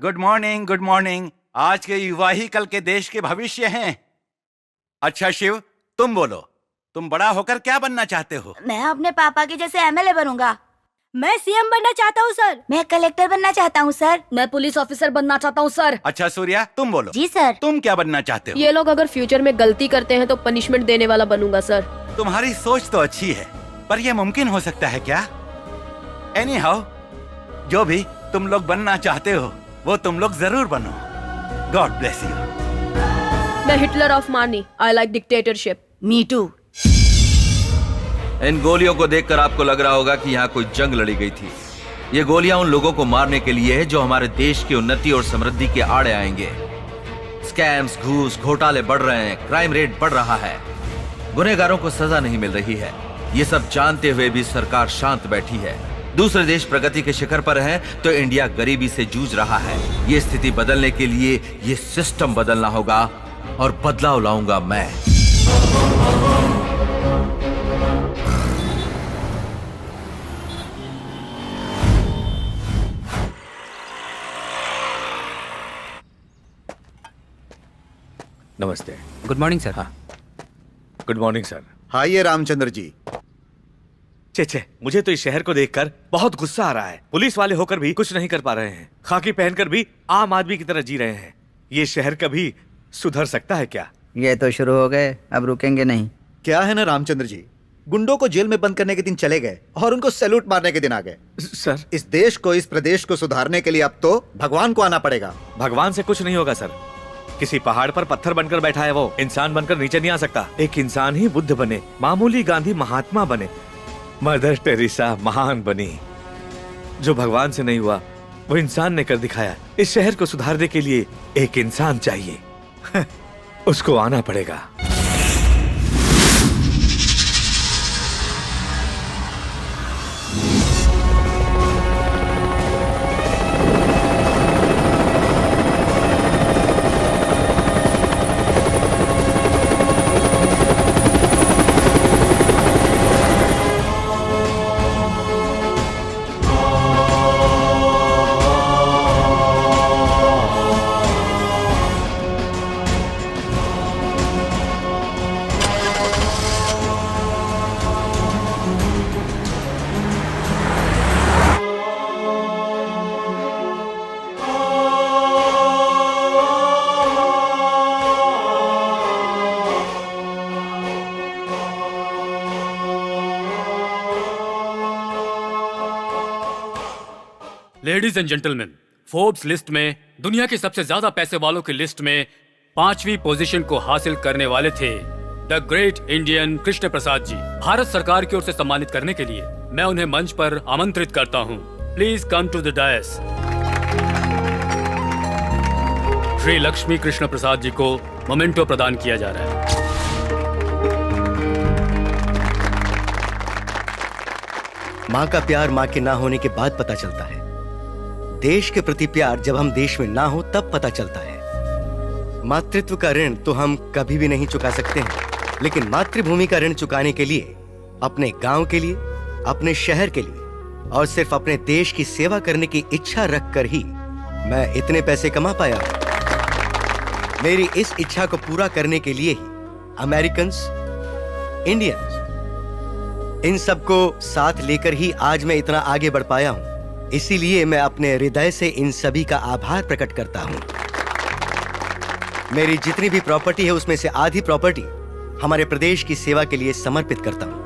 Good morning, good morning. आज के युवा ही कल के देश के भविष्य हैं। अच्छा शिव, तुम बोलो, तुम बड़ा होकर क्या बनना चाहते हो? मैं अपने पापा के जैसे एमएलए बनूंगा। मैं सीएम बनना चाहता हूँ सर। मैं कलेक्टर बनना चाहता हूँ सर। मैं पुलिस ऑफिसर बनना चाहता हूँ सर। अच्छा सूर्या, तुम बोलो। जी सर। तुम क्या बनना चाहते हो? ये लोग अगर फ्यूचर में गलती करते हैं तो पनिशमेंट देने वाला बनूंगा सर। तुम्हारी सोच तो अच्छी है, पर यह मुमकिन हो सकता है क्या? एनीहाउ, जो भी तुम लोग बनना चाहते हो वो तुम लोग जरूर बनो। God bless you. मैं हिटलर ऑफ मानी। I like dictatorship. Me too. इन गोलियों को देखकर आपको लग रहा होगा कि यहाँ कोई जंग लड़ी गई थी। ये गोलियां उन लोगों को मारने के लिए है जो हमारे देश की उन्नति और समृद्धि के आड़े आएंगे। स्कैम्स, घूस, घोटाले बढ़ रहे हैं, क्राइम रेट बढ़ रहा है, गुनहगारों को सजा नहीं मिल रही है। ये सब जानते हुए भी सरकार शांत बैठी है। दूसरे देश प्रगति के शिखर पर हैं, तो इंडिया गरीबी से जूझ रहा है। ये स्थिति बदलने के लिए ये सिस्टम बदलना होगा और बदलाव लाऊंगा मैं। नमस्ते। Good morning sir. हाँ, गुड मॉर्निंग सर। हाँ, ये रामचंद्र जी। छे, मुझे तो इस शहर को देखकर बहुत गुस्सा आ रहा है। पुलिस वाले होकर भी कुछ नहीं कर पा रहे हैं, खाकी पहनकर भी आम आदमी की तरह जी रहे हैं। ये शहर कभी सुधर सकता है क्या? ये तो शुरू हो गए, अब रुकेंगे नहीं। क्या है ना रामचंद्र जी, गुंडों को जेल में बंद करने के दिन चले गए और उनको सैल्यूट मारने के दिन आ गए। सर, इस देश को, इस प्रदेश को सुधारने के लिए अब तो भगवान को आना पड़ेगा। भगवान से कुछ नहीं होगा सर। किसी पहाड़ पर पत्थर बनकर बैठा है, वो इंसान बनकर नीचे नहीं आ सकता। एक इंसान ही बुद्ध बने, मामूली गांधी महात्मा बने, मदर टेरेसा महान बनी। जो भगवान से नहीं हुआ वो इंसान ने कर दिखाया। इस शहर को सुधारने के लिए एक इंसान चाहिए। उसको आना पड़ेगा। Ladies and gentleman, Forbes list में दुनिया के सबसे ज्यादा पैसे वालों की लिस्ट में 5वीं पोजीशन को हासिल करने वाले थे the great Indian Krishna Prasad जी। भारत सरकार की ओर से सम्मानित करने के लिए मैं उन्हें मंच पर आमंत्रित करता हूं। Please come to the dais. Shri Lakshmi Krishna Prasad ji को मोमेंटो प्रदान किया जा रहा है। माँ का प्यार माँ के ना होने के बाद पता चलता है। देश के प्रति प्यार जब हम देश में ना हो तब पता चलता है। मातृत्व का ऋण तो हम कभी भी नहीं चुका सकते हैं, लेकिन मातृभूमि का ऋण चुकाने के लिए, अपने गांव के लिए, अपने शहर के लिए और सिर्फ अपने देश की सेवा करने की इच्छा रखकर ही मैं इतने पैसे कमा पाया। मेरी इस इच्छा को पूरा करने के लिए ही अमेरिकन्स, इंडियंस, इन सबको साथ लेकर ही आज मैं इतना आगे बढ़ पाया हूं। इसीलिए मैं अपने हृदय से इन सभी का आभार प्रकट करता हूं। मेरी जितनी भी प्रॉपर्टी है उसमें से आधी प्रॉपर्टी हमारे प्रदेश की सेवा के लिए समर्पित करता हूं।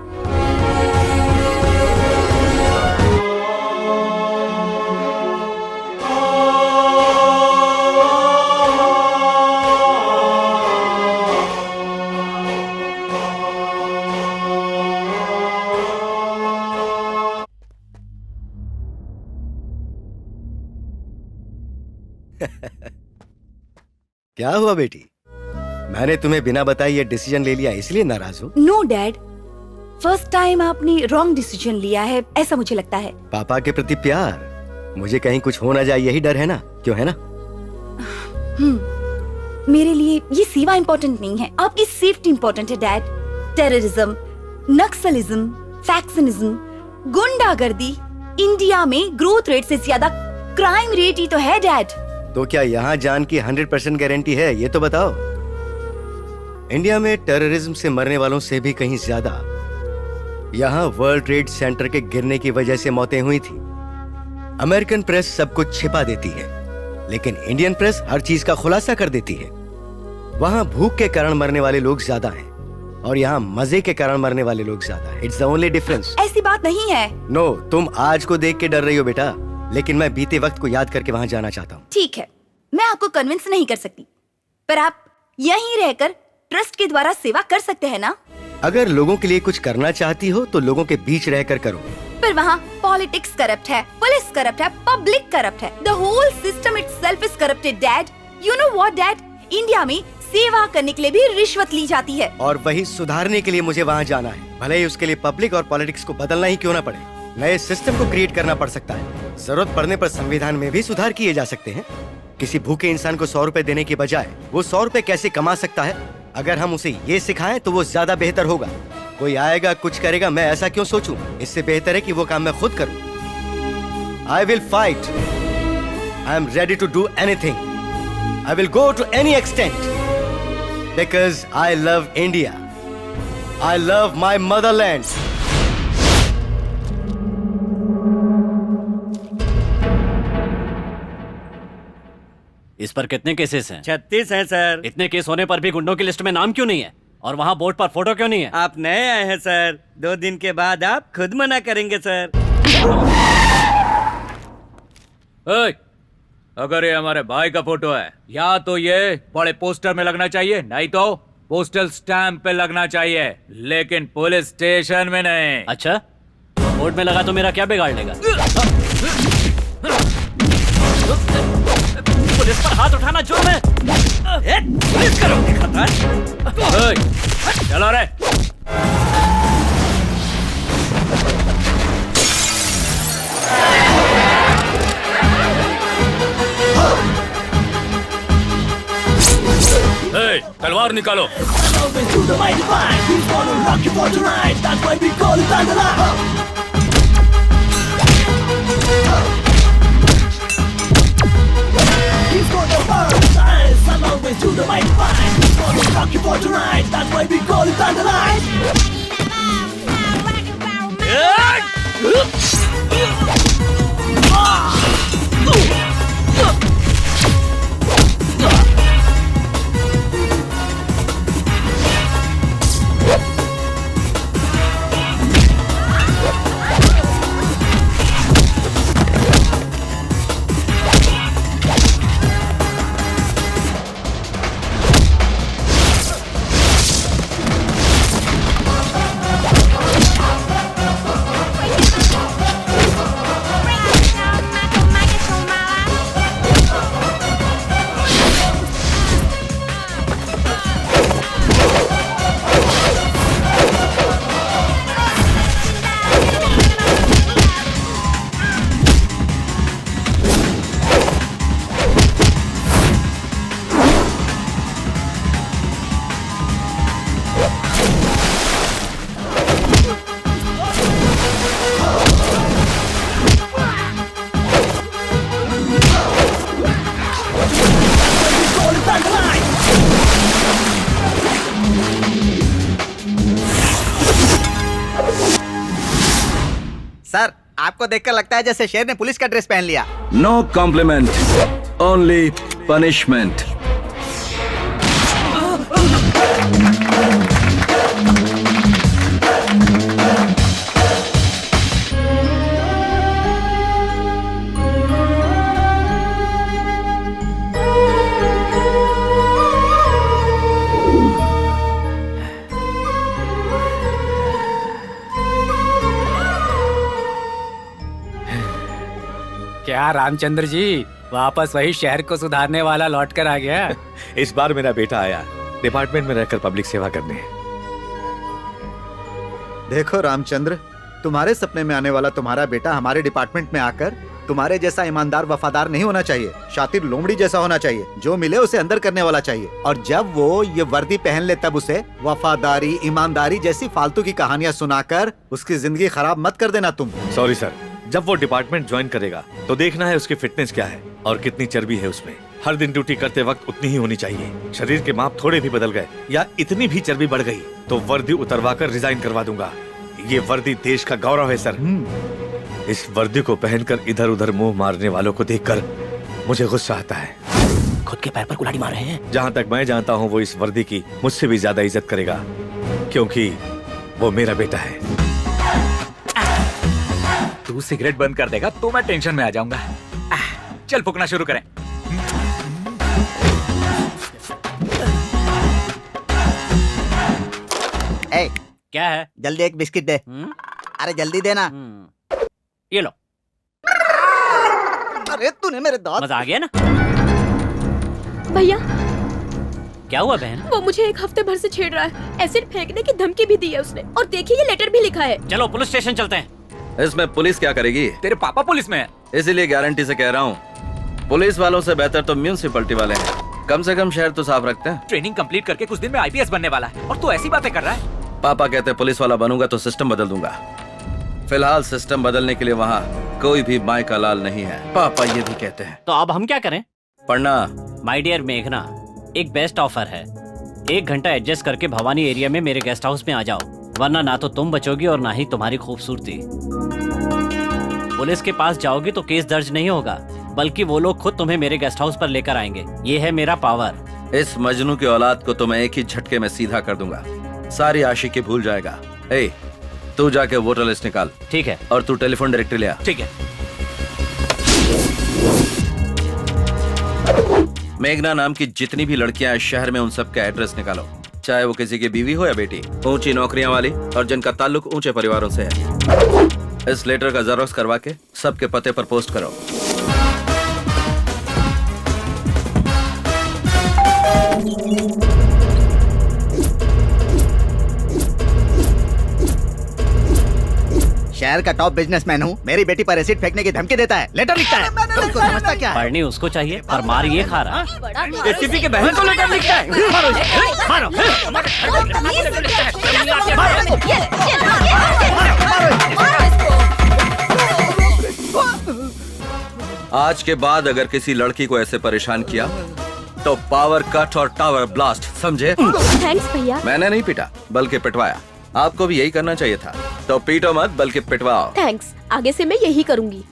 क्या हुआ बेटी? मैंने तुम्हें बिना बताए ये डिसीजन ले लिया, इसलिए नाराज हो? नो डैड, फर्स्ट टाइम आपने रॉन्ग डिसीजन लिया है, ऐसा मुझे लगता है। पापा के प्रति प्यार, मुझे कहीं कुछ हो ना जाए यही डर है ना, क्यों है ना? मेरे लिए ये सेवा इम्पोर्टेंट नहीं है, आपकी सेफ्टी इम्पोर्टेंट है डैड। टेररिज्म, नक्सलिज्म, फैक्शनिज्म, गुंडागर्दी, इंडिया में ग्रोथ रेट से ज्यादा क्राइम रेट ही तो है डैड। तो क्या यहाँ जान की 100% गारंटी है, ये तो बताओ। इंडिया में टेररिज्म से मरने वालों से भी कहीं ज्यादा यहाँ वर्ल्ड ट्रेड सेंटर के गिरने की वजह से मौतें हुई थी। अमेरिकन प्रेस सब कुछ छिपा देती है, लेकिन इंडियन प्रेस हर चीज का खुलासा कर देती है। वहां भूख के कारण मरने वाले लोग ज्यादा हैं और यहाँ मजे के कारण मरने वाले लोग ज्यादा हैं। It's the only difference. ऐसी बात नहीं है। नो, तुम आज को देख के डर रही हो बेटा, लेकिन मैं बीते वक्त को याद करके वहां जाना चाहता हूँ। ठीक है, मैं आपको कन्विंस नहीं कर सकती, पर आप यहीं रहकर ट्रस्ट के द्वारा सेवा कर सकते हैं ना? अगर लोगों के लिए कुछ करना चाहती हो तो लोगों के बीच रहकर करो। पर वहाँ पॉलिटिक्स करप्ट है, पुलिस करप्ट है, पब्लिक करप्ट है। The whole system itself is corrupted dad. You know what dad? India में सेवा करने के लिए भी रिश्वत ली जाती है। और वही सुधारने के लिए मुझे वहाँ जाना है, भले ही उसके लिए पब्लिक और पॉलिटिक्स को बदलना ही क्यों ना पड़े। नए सिस्टम को क्रिएट करना पड़ सकता है। जरूरत पड़ने पर संविधान में भी सुधार किए जा सकते हैं। किसी भूखे इंसान को 100 रुपए देने के बजाय वो 100 रुपए कैसे कमा सकता है, अगर हम उसे ये सिखाएं तो वो ज्यादा बेहतर होगा। कोई आएगा कुछ करेगा, मैं ऐसा क्यों सोचूं? इससे बेहतर है कि वो काम मैं खुद करूं। I will fight. I am ready to do anything. I will go to any extent because I love India. I love my motherland. इस पर कितने केसेस हैं? 36 हैं सर। इतने केस होने पर भी गुंडों की लिस्ट में नाम क्यों नहीं है? और वहाँ बोर्ड पर फोटो क्यों नहीं है? आप नए आए हैं सर, 2 दिन के बाद आप खुद मना करेंगे सर। अगर ये हमारे भाई का फोटो है, या तो ये बड़े पोस्टर में लगना चाहिए, नहीं तो पोस्टल स्टैंप पे लगना चाहिए, लेकिन पुलिस स्टेशन में नहीं। अच्छा, बोर्ड में लगा तो मेरा क्या बिगाड़ लेगा? पुलिस पर हाथ उठाना जुर्म है। पुलिस करोगे खतर। चलो रे। तलवार निकालो। सर, आपको देखकर लगता है जैसे शेर ने पुलिस का ड्रेस पहन लिया। No compliment, only punishment. क्या रामचंद्र जी, वापस वही शहर को सुधारने वाला लौट कर आ गया? इस बार मेरा बेटा आया डिपार्टमेंट में रहकर पब्लिक सेवा करने। देखो रामचंद्र, तुम्हारे सपने में आने वाला तुम्हारा बेटा हमारे डिपार्टमेंट में आकर तुम्हारे जैसा ईमानदार वफादार नहीं होना चाहिए, शातिर लोमड़ी जैसा होना चाहिए, जो मिले उसे अंदर करने वाला चाहिए। और जब वो ये वर्दी पहन ले तब उसे वफादारी, ईमानदारी जैसी फालतू की कहानियां सुनाकर उसकी जिंदगी खराब मत कर देना तुम। सॉरी सर, जब वो डिपार्टमेंट ज्वाइन करेगा तो देखना है उसकी फिटनेस क्या है और कितनी चर्बी है उसमें। हर दिन ड्यूटी करते वक्त उतनी ही होनी चाहिए। शरीर के माप थोड़े भी बदल गए या इतनी भी चर्बी बढ़ गई तो वर्दी उतरवा कर रिजाइन करवा दूंगा। ये वर्दी देश का गौरव है सर। इस वर्दी को पहनकर इधर उधर मुंह मारने वालों को देखकर मुझे गुस्सा आता है। खुद के पैर पर कुल्हाड़ी मार रहे हैं। जहाँ तक मैं जानता हूँ वो इस वर्दी की मुझसे भी ज्यादा इज्जत करेगा, क्योंकि वो मेरा बेटा है। तू सिगरेट बंद कर देगा तो मैं टेंशन में आ जाऊंगा। चल फूकना शुरू करें। ए, क्या है? जल्दी एक बिस्किट दे। अरे जल्दी देना। ये लो। अरे तूने मेरे दांत। मजा आ गया ना? भैया क्या हुआ बहन? वो मुझे एक हफ्ते भर से छेड़ रहा है। एसिड फेंकने की धमकी भी दी है उसने, और देखिए ये लेटर भी लिखा है। चलो पुलिस स्टेशन चलते हैं। इसमें पुलिस क्या करेगी? तेरे पापा पुलिस में है। इसीलिए गारंटी से कह रहा हूँ, पुलिस वालों से बेहतर तो म्यूनिसिपैलिटी वाले हैं। कम से कम शहर तो साफ रखते हैं। ट्रेनिंग कंप्लीट करके कुछ दिन में आईपीएस बनने वाला है और तू ऐसी बातें कर रहा है। पापा कहते हैं पुलिस वाला बनूंगा तो सिस्टम बदल दूंगा। फिलहाल सिस्टम बदलने के लिए वहाँ कोई भी माई का लाल नहीं है। पापा ये भी कहते हैं। तो अब हम क्या करें? पढ़ना। माय डियर मेघना, एक बेस्ट ऑफर है। 1 घंटा एडजस्ट करके भवानी एरिया में मेरे गेस्ट हाउस में आ जाओ, वरना ना तो तुम बचोगी और ना ही तुम्हारी खूबसूरती। पुलिस के पास जाओगी तो केस दर्ज नहीं होगा, बल्कि वो लोग खुद तुम्हें मेरे गेस्ट हाउस पर लेकर आएंगे। ये है मेरा पावर। इस मजनू की औलाद को तो मैं एक ही झटके में सीधा कर दूंगा। सारी आशिकी भूल जाएगा। ए, तू जाके वोटर लिस्ट निकाल। ठीक है। और तू टेलीफोन डायरेक्टरी ले आ। ठीक है। मेघना नाम की जितनी भी लड़कियां इस शहर में, उन सब का एड्रेस निकालो, चाहे वो किसी की बीवी हो या बेटी, ऊंची नौकरियां वाली और जिनका ताल्लुक ऊंचे परिवारों से है। इस लेटर का जेरॉक्स करवा के सबके पते पर पोस्ट करो। शहर का टॉप बिजनेसमैन हूँ, मेरी बेटी पर एसिड फेंकने की धमकी देता है, लेटर लिखता है। तुमको समझता क्या है? पढ़नी उसको चाहिए और मार ये खा रहा है। एसीपी के बहन को लेटर लिखता है। मारो इसे, मारो। आज के बाद अगर किसी लड़की को ऐसे परेशान किया तो पावर कट और टावर ब्लास्ट, समझे? थैंक्स भैया। मैंने नहीं पीटा बल्कि पिटवाया। आपको भी यही करना चाहिए था। तो पीटो मत बल्कि पिटवाओ। थैंक्स, आगे से मैं यही करूंगी।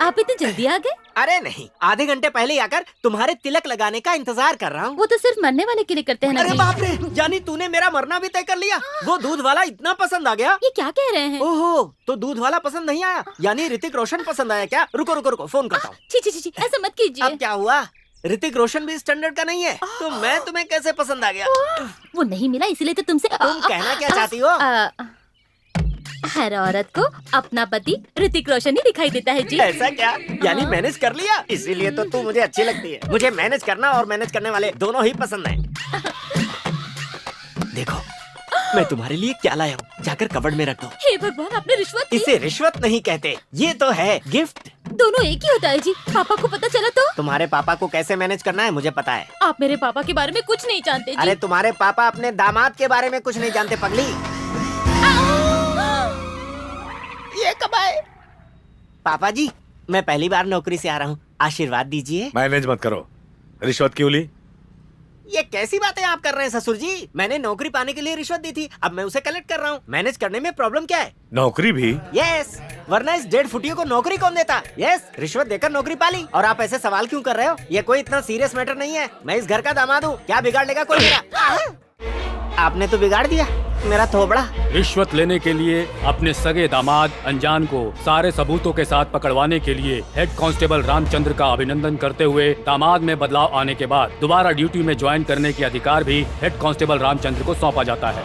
आप इतनी जल्दी आ गए? अरे नहीं, आधे घंटे पहले आकर तुम्हारे तिलक लगाने का इंतजार कर रहा हूँ। वो तो सिर्फ मरने वाले के लिए करते हैं ना। अरे बाप रे, यानी तूने मेरा मरना भी तय कर लिया। वो दूध वाला इतना पसंद आ गया। ये क्या कह रहे हैं? ओहो, तो दूध वाला पसंद नहीं आया, यानी ऋतिक रोशन पसंद आया क्या? रुको रुको रुको, फोन करता हूँ। छी, ऐसा मत कीजिए। अब क्या हुआ? ऋतिक रोशन भी स्टैंडर्ड का नहीं है, तो मैं तुम्हें कैसे पसंद आ गया? वो नहीं मिला इसलिए तो तुमसे। तुम कहना क्या चाहती हो? हर औरत को अपना पति ऋतिक रोशन ही दिखाई देता है जी। ऐसा क्या? यानी मैनेज कर लिया, इसीलिए तो तू मुझे अच्छी लगती है। मुझे मैनेज करना और मैनेज करने वाले दोनों ही पसंद हैं। देखो मैं तुम्हारे लिए क्या लाया हूँ, जाकर कबर्ड में रख दो। हे भगवान, आपने रिश्वत दी? इसे रिश्वत नहीं कहते, ये तो है गिफ्ट। दोनों एक ही होता है जी। पापा को पता चला तो? तुम्हारे पापा को कैसे मैनेज करना है मुझे पता है। आप मेरे पापा के बारे में कुछ नहीं जानते जी। अरे तुम्हारे पापा अपने दामाद के बारे में कुछ नहीं जानते पगली। ये कब आए? पापा जी, मैं पहली बार नौकरी से आ रहा हूँ, आशीर्वाद दीजिए। मैनेज मत करो, रिश्वत क्यों ली? ये कैसी बातें आप कर रहे हैं ससुर जी? मैंने नौकरी पाने के लिए रिश्वत दी थी, अब मैं उसे कलेक्ट कर रहा हूँ। मैनेज करने में प्रॉब्लम क्या है? नौकरी भी? यस, वरना इस डेढ़ फुटियों को नौकरी कौन देता? यस, रिश्वत देकर नौकरी पाली। और आप ऐसे सवाल क्यों कर रहे हो? ये कोई इतना सीरियस मैटर नहीं है। मैं इस घर का दामाद हूँ, क्या बिगाड़ लेगा कोई मेरा? आपने तो बिगाड़ दिया मेरा थोबड़ा। रिश्वत लेने के लिए अपने सगे दामाद अनजान को सारे सबूतों के साथ पकड़वाने के लिए हेड कांस्टेबल रामचंद्र का अभिनंदन करते हुए दामाद में बदलाव आने के बाद दोबारा ड्यूटी में ज्वाइन करने के अधिकार भी हेड कांस्टेबल रामचंद्र को सौंपा जाता है।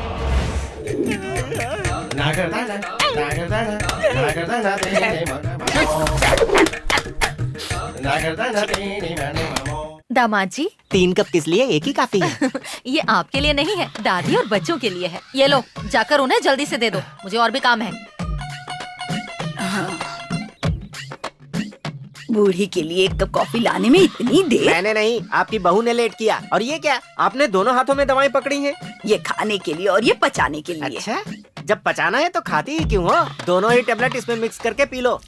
दामाद जी, 3 कप किस लिए? एक ही काफी है। ये आपके लिए नहीं है, दादी और बच्चों के लिए है। ये लो, जाकर उन्हें जल्दी से दे दो, मुझे और भी काम है। बूढ़ी के लिए 1 कप कॉफी लाने में इतनी देर? मैंने नहीं, आपकी बहू ने लेट किया। और ये क्या, आपने दोनों हाथों में दवाएं पकड़ी हैं? ये खाने के लिए और ये पचाने के लिए। अच्छा, जब पचाना है तो खाती ही क्यों हो? दोनों ही टेबलेट इसमें मिक्स करके पी लो।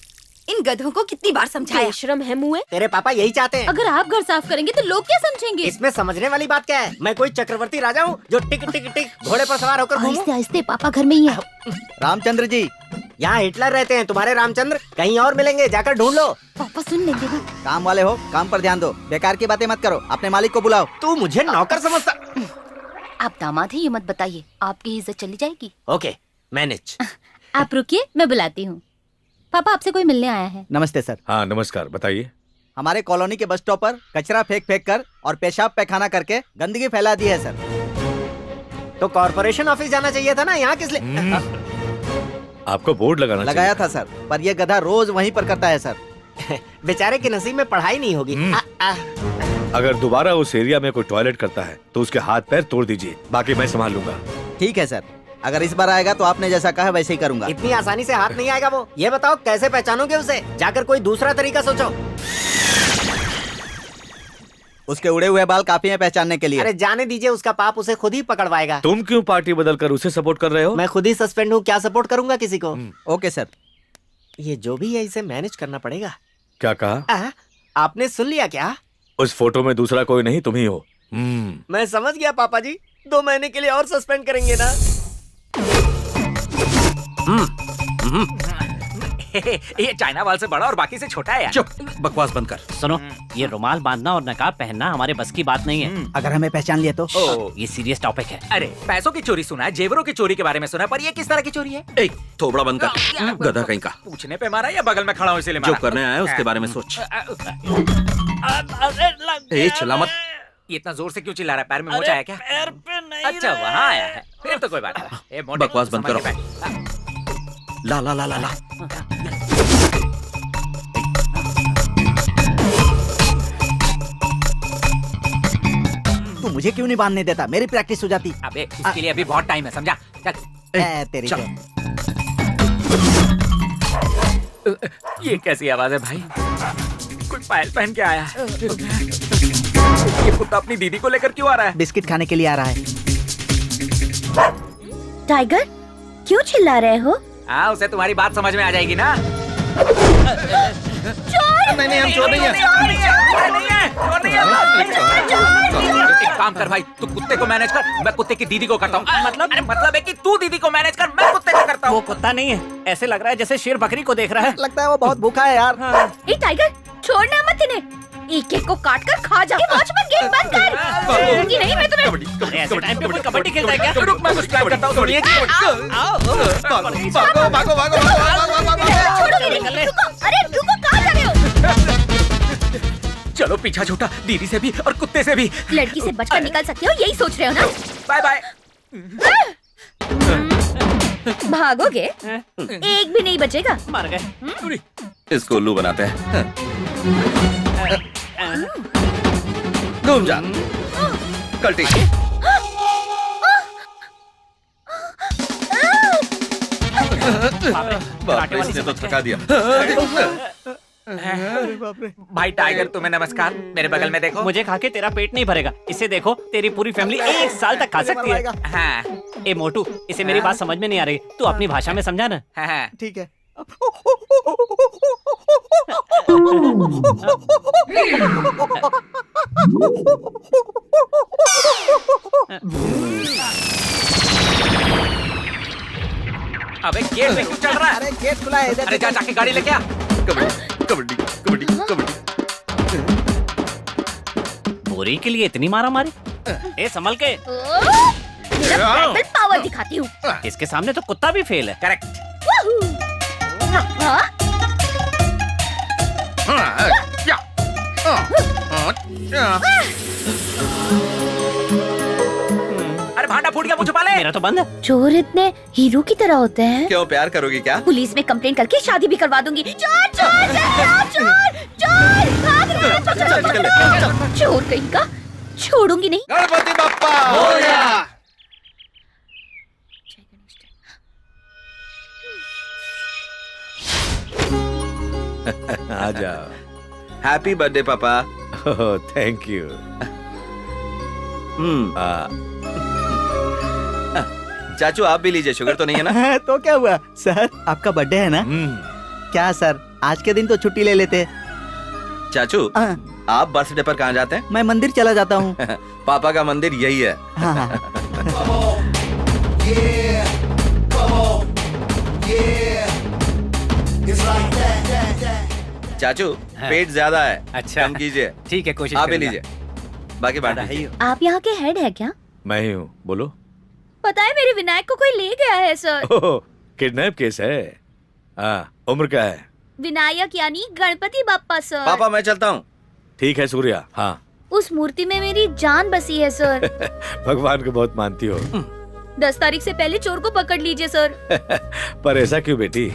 इन गधों को कितनी बार समझाया। बेशरम है मुँह। तेरे पापा यही चाहते हैं। अगर आप घर साफ करेंगे तो लोग क्या समझेंगे? इसमें समझने वाली बात क्या है? मैं कोई चक्रवर्ती राजा हूँ जो टिक टिक टिक घोड़े पर सवार होकर घूमूं? आहिस्ते आहिस्ते, पापा घर में ही है। रामचंद्र जी, यहाँ हिटलर रहते हैं, तुम्हारे रामचंद्र कहीं और मिलेंगे, जाकर ढूंढ लो। पापा सुन लेंगे ना। काम वाले हो, काम पर ध्यान दो, बेकार की बातें मत करो, अपने मालिक को बुलाओ। तू मुझे नौकर समझता? आप दामाद हैं, ये मत बताइए, आपकी इज्जत चली जाएगी। Okay, manage. आप रुकिए, मैं बुलाती हूँ। पापा आपसे कोई मिलने आया है। नमस्ते सर। हाँ नमस्कार, बताइए। हमारे कॉलोनी के बस स्टॉप पर कचरा फेंक फेंक कर और पेशाब पैखाना करके गंदगी फैला दी है सर। तो कॉर्पोरेशन ऑफिस जाना चाहिए था ना, यहाँ किस लिए? आपको बोर्ड लगाना लगाया था सर, पर ये गधा रोज वहीं पर करता है सर। बेचारे के नसीब में पढ़ाई नहीं होगी। अगर दोबारा उस एरिया में कोई टॉयलेट करता है तो उसके हाथ पैर तोड़ दीजिए, बाकी मैं संभाल लूंगा। ठीक है सर, अगर इस बार आएगा तो आपने जैसा कहा वैसे ही करूंगा। इतनी आसानी से हाथ नहीं आएगा वो। ये बताओ कैसे पहचानोगे उसे? जाकर कोई दूसरा तरीका सोचो। उसके उड़े हुए बाल काफी हैं पहचानने के लिए। अरे जाने दीजिए, उसका पाप उसे खुद ही पकड़वाएगा। तुम क्यों पार्टी बदल कर उसे सपोर्ट कर रहे हो? मैं खुद ही सस्पेंड हूँ, क्या सपोर्ट करूंगा किसी को? Okay sir. ये जो भी है इसे मैनेज करना पड़ेगा। क्या कहा? आपने सुन लिया क्या? उस फोटो में दूसरा कोई नहीं, तुम ही हो। मैं समझ गया पापा जी, 2 महीने के लिए और सस्पेंड करेंगे ना? ये चाइना वाल से बड़ा और बाकी से छोटा है यार। चुप, बकवास बंद कर। सुनो, ये रुमाल बांधना और नकाब पहनना हमारे बस की बात नहीं है। अगर हमें पहचान लिया तो? ये सीरियस टॉपिक है। अरे पैसों की चोरी सुना है, जेवरों की चोरी के बारे में सुना है, पर ये किस तरह की चोरी है? एक थोबड़ा बंद कर, गधा कहीं का। पूछने पे मारा या बगल में खड़ा हूँ इसीलिए जो मारा? करने आया है उसके बारे में सोच। चिल्ला मत। ये इतना जोर से क्यों चिल्ला रहा है? पैर में मोच आया क्या? पैर पे नहीं। अच्छा वहाँ आया है, फिर तो कोई बात नहीं। बकवास बंद करो। ला ला ला ला ला। तू मुझे क्यों नहीं बांधने देता? मेरी प्रैक्टिस हो जाती। अबे इसके लिए अभी बहुत टाइम है, समझा? चल। तेरी चल। ये कैसी आवाज है भाई? कोई पायल पहन के आया है। ये कुत्ता अपनी दीदी को लेकर क्यों आ रहा है? बिस्किट खाने के लिए आ रहा है। टाइगर, क्यों चिल्ला रहे हो? हाँ, उसे तुम्हारी बात समझ में आ जाएगी ना। नहीं, हम चोर नहीं हैं। एक काम कर भाई, तू कुत्ते को मैनेज कर, मैं कुत्ते की दीदी को करता हूँ। मतलब है कि तू दीदी को मैनेज कर, मैं कुत्ते को करता हूँ। वो कुत्ता नहीं है, ऐसे लग रहा है जैसे शेर बकरी को देख रहा है। लगता है वो बहुत भूखा है यार। ए टाइगर, छोड़ना मत इन्हें, एक एक को काट कर खा जा। वॉचमैन गेट बंद कर। छोड़ूंगी नहीं मैं तुम्हें। अरे ऐसे टाइम पे कोई कबड्डी खेलता है क्या? रुक, मैं कुछ प्लान करता हूँ। छोड़ूंगी नहीं। रुको, अरे रुको, कहाँ जा रहे हो? चलो पीछा छूटा, दीदी से भी और कुत्ते से भी। लड़की से बचकर निकल सकते हो, यही सोच रहे हो ना? Bye bye. भागोगे? एक भी नहीं बचेगा। मर गए। इसको उल्लू बनाते हैं। घूम जा कल्टी। बाप रे, इसने तो थका दिया। भाई टाइगर, तुम्हें नमस्कार। मेरे बगल में देखो। मुझे खा के तेरा पेट नहीं भरेगा, इसे देखो, तेरी पूरी फैमिली 1 साल तक खा सकती है। हाँ ए मोटू, इसे मेरी बात समझ में नहीं आ रही, तू अपनी भाषा में समझा ना। हाँ। ठीक है। अबे गेट में क्यों चढ़ रहा है? अरे गेट खुला है। अरे जा, जाके गाड़ी लेके आ। कबड्डी कबड्डी कबड्डी। बोरी के लिए इतनी मारा मारी? ए संभल के। मेरा बैटल पावर दिखाती हूँ। इसके सामने तो कुत्ता भी फेल है। करेक्ट। अरे भांडा फूट गया, मुझे पाले। मेरा तो बंद है। चोर इतने हीरो की तरह होते हैं। क्यों, प्यार करोगी क्या? पुलिस में कंप्लेंट करके शादी भी करवा दूंगी। चोर चोर चोर चोर भाग रहे हैं। चोर कहीं का, छोड़ूंगी नहीं। गणपति बप्पा आ जाओ। हैप्पी बर्थडे पापा। Thank you. चाचू आप भी लीजिए, शुगर तो नहीं है ना? तो क्या हुआ सर, आपका बर्थडे है ना? क्या सर, आज के दिन तो छुट्टी ले लेते। चाचू हाँ। आप बर्थडे पर कहाँ जाते हैं? मैं मंदिर चला जाता हूँ। पापा का मंदिर यही है। हाँ, हाँ। चाचू पेट ज्यादा है, अच्छा। कम कीजिए। ठीक है, कोशिश आप ही करूंगा। लीजिए, बाकी बांट दीजिए। आप यहाँ के हेड है क्या? मैं ही हूँ, बोलो। पता है मेरे विनायक को कोई ले गया है सर। ओह, किडनैप केस है। हाँ, उम्र क्या है? विनायक यानी गणपति बाप्पा सर। पापा मैं चलता हूँ। ठीक है सूर्या। हाँ। उस मूर्ति में मेरी जान बसी है सर। भगवान को बहुत मानती हो। 10 तारीख से पहले चोर को पकड़ लीजिए सर। पर ऐसा क्यों बेटी?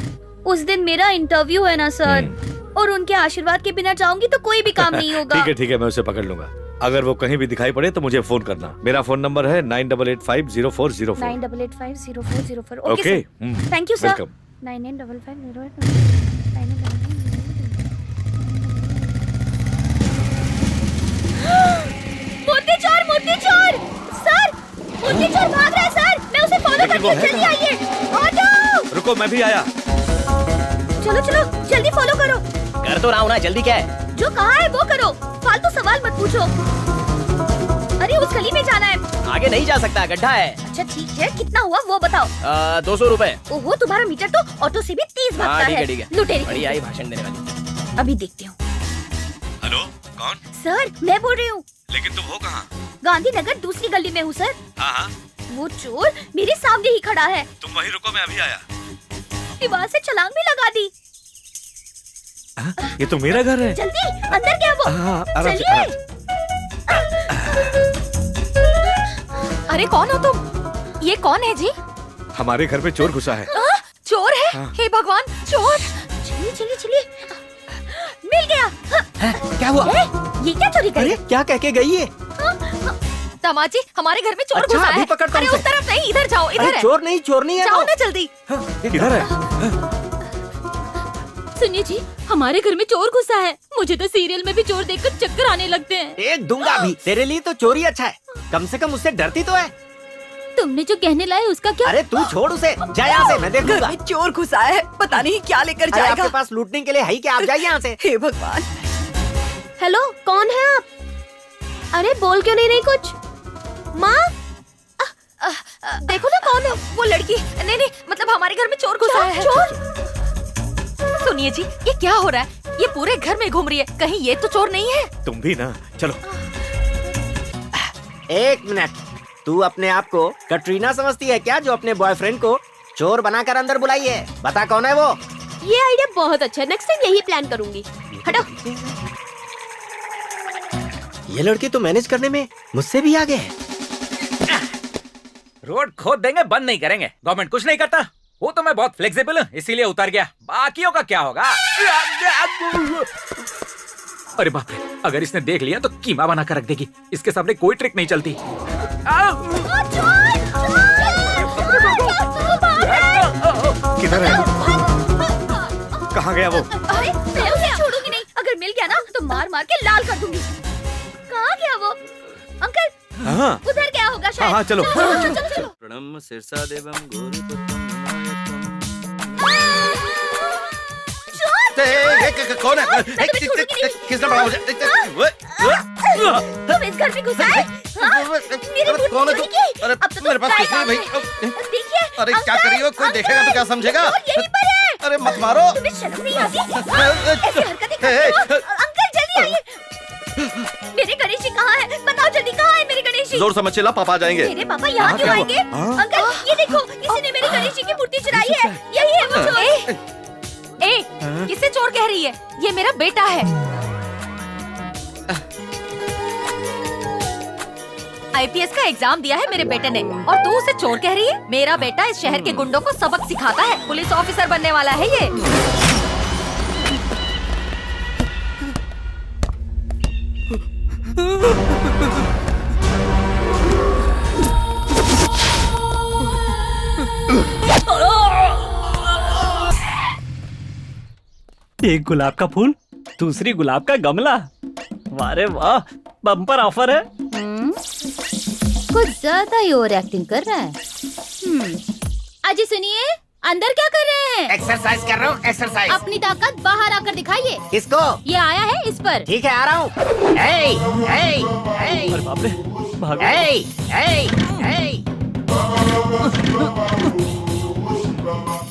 उस दिन मेरा इंटरव्यू है ना सर, और उनके आशीर्वाद के बिना जाऊंगी तो कोई भी काम नहीं होगा। ठीक है, मैं उसे पकड़ लूंगा। अगर वो कहीं भी दिखाई पड़े तो मुझे फोन करना। मेरा फोन नंबर है 98850404। 98850404। Okay, thank you sir. Welcome. 985508। मूर्ति चोर सर, मूर्ति चोर भाग रहा है सर। मैं उसे फॉलो लेकिन वो करती हूँ, है जल्दी आइए। ऑटो, रुको, मैं भी आया। चलो चलो जल्दी फॉलो करो। कर तो रहा हूँ ना, जल्दी क्या है? जो कहा है वो करो, फालतू सवाल मत पूछो। अरे उस गली में जाना है। आगे नहीं जा सकता, गड्ढा है। अच्छा ठीक है, कितना हुआ वो बताओ। 200 रुपए। ओहो, तुम्हारा मीटर तो ऑटो से भी तेज भागता है। ठीक है। लुटेरी बढ़िया ही भाषण देने वाली। अभी देखती हूँ। हेलो, कौन? सर मैं बोल रही हूँ। लेकिन तुम हो कहाँ? गांधीनगर दूसरी गली में हूँ सर। हाँ, वो चोर मेरे सामने ही खड़ा है। तुम वहीं रुको, मैं अभी आया। दीवार से छलांग भी लगा दी। ये तो मेरा घर है। जल्दी अंदर क्या वो। हाँ, आराम से, चलिए। आराम से। अरे कौन हो तुम? ये कौन है जी? हमारे घर पे चोर घुसा है। चोर है? हाँ। हे भगवान, चोर! चलिए चलिए चलिए। मिल गया। क्या हुआ? ये क्या चोरी करी? अरे क्या कह के गई है? दामाद जी, हमारे घर में चोर अच्छा, घुसा अभी है। पकड़ता हूँ अरे उसे। उस तरफ नहीं, इधर जाओ, इधर अरे है। चोर नहीं है जाओ वो। ना जल्दी। किधर है? सुनिए जी, हमारे घर में चोर घुसा है। मुझे तो सीरियल में भी चोर देखकर चक्कर आने लगते हैं। एक दूंगा भी। तेरे लिए तो चोरी अच्छा है, कम से कम उससे डरती तो है। तुमने जो कहने लाए उसका क्या? अरे तू छोड़ उसे, जा यहाँ से, मैं देख घर लूंगा। में चोर घुसा है, पता नहीं क्या लेकर अरे जाएगा। आपके पास लूटने के लिए है ही क्या? आप जाइए यहाँ से। हे भगवान। हेलो, कौन है आप? अरे बोल क्यों नहीं रही कुछ? माँ, देखो ना कौन है वो लड़की। नहीं नहीं, मतलब हमारे घर में चोर घुसा है। सुनिए जी, ये क्या हो रहा है? ये पूरे घर में घूम रही है, कहीं ये तो चोर नहीं है? तुम भी ना, चलो। एक मिनट, तू अपने आप को कटरीना समझती है क्या, जो अपने बॉयफ्रेंड को चोर बनाकर अंदर बुलाई है? बता कौन है वो? ये आइडिया बहुत अच्छा है। नेक्स्ट टाइम यही प्लान करूंगी। हटो। ये लड़की तो मैनेज करने में मुझसे भी आगे है। रोड खोद देंगे, बंद नहीं करेंगे। गवर्नमेंट कुछ नहीं करता। वो तो मैं बहुत फ्लेक्सिबल हूँ, इसीलिए उतर गया। बाकियों का क्या होगा? अरे बाप रे, अगर इसने देख लिया तो कीमा बना कर रख देगी। इसके सामने कोई ट्रिक नहीं चलती। किधर है? कहाँ गया वो? अरे मैं उसे छोड़ूंगी नहीं। अगर मिल गया ना तो मार मार के लाल कर दूंगी। कहाँ गया वो? अंकल, हाँ, उधर गया होगा शायद। हाँ, चलो। चलो। प्रणम शीर्षा देवम गौरीपतिम कौन है? किसने पढ़ा मुझे? तुम इस घर में घुसा है? हाँ? मेरी मूर्ति कौन है चोरी तू? की? अरे अब तो मेरे पास कुछ नहीं भाई। देखिए। अरे क्या करी हो? कोई देखेगा तो क्या समझेगा? यहीं पर है। अरे मत मारो। तुम्हें शर्म नहीं आती? ऐसी हरकतें करते हो? अंकल जल्दी आइए। मेरे गणेश जी कहाँ है? बताओ जल्दी, कहाँ है मेरे गणेश जी? जोर से मत चिल्ला, पापा आ जाएंगे। मेरे पापा यहाँ क्यों आएंगे? अंकल ये देखो, किसी ने मेरे गणेश जी की मूर्ति चुराई है। यही है वो चोर। ए, किसे चोर कह रही है? ये मेरा बेटा है। आईपीएस का एग्जाम दिया है मेरे बेटे ने, और तू उसे चोर कह रही है? मेरा बेटा इस शहर के गुंडों को सबक सिखाता है। पुलिस ऑफिसर बनने वाला है ये। एक गुलाब का फूल, दूसरी गुलाब का गमला। वाह रे वाह, बम्पर ऑफर है। कुछ ज्यादा ही ओवर एक्टिंग कर रहा है। अजी सुनिए, अंदर क्या कर रहे हैं? एक्सरसाइज कर रहा हूँ, एक्सरसाइज। अपनी ताकत बाहर आकर दिखाइए। किसको? ये आया है इस पर। ठीक है, आ रहा हूँ। अरे बाप रे, भागो।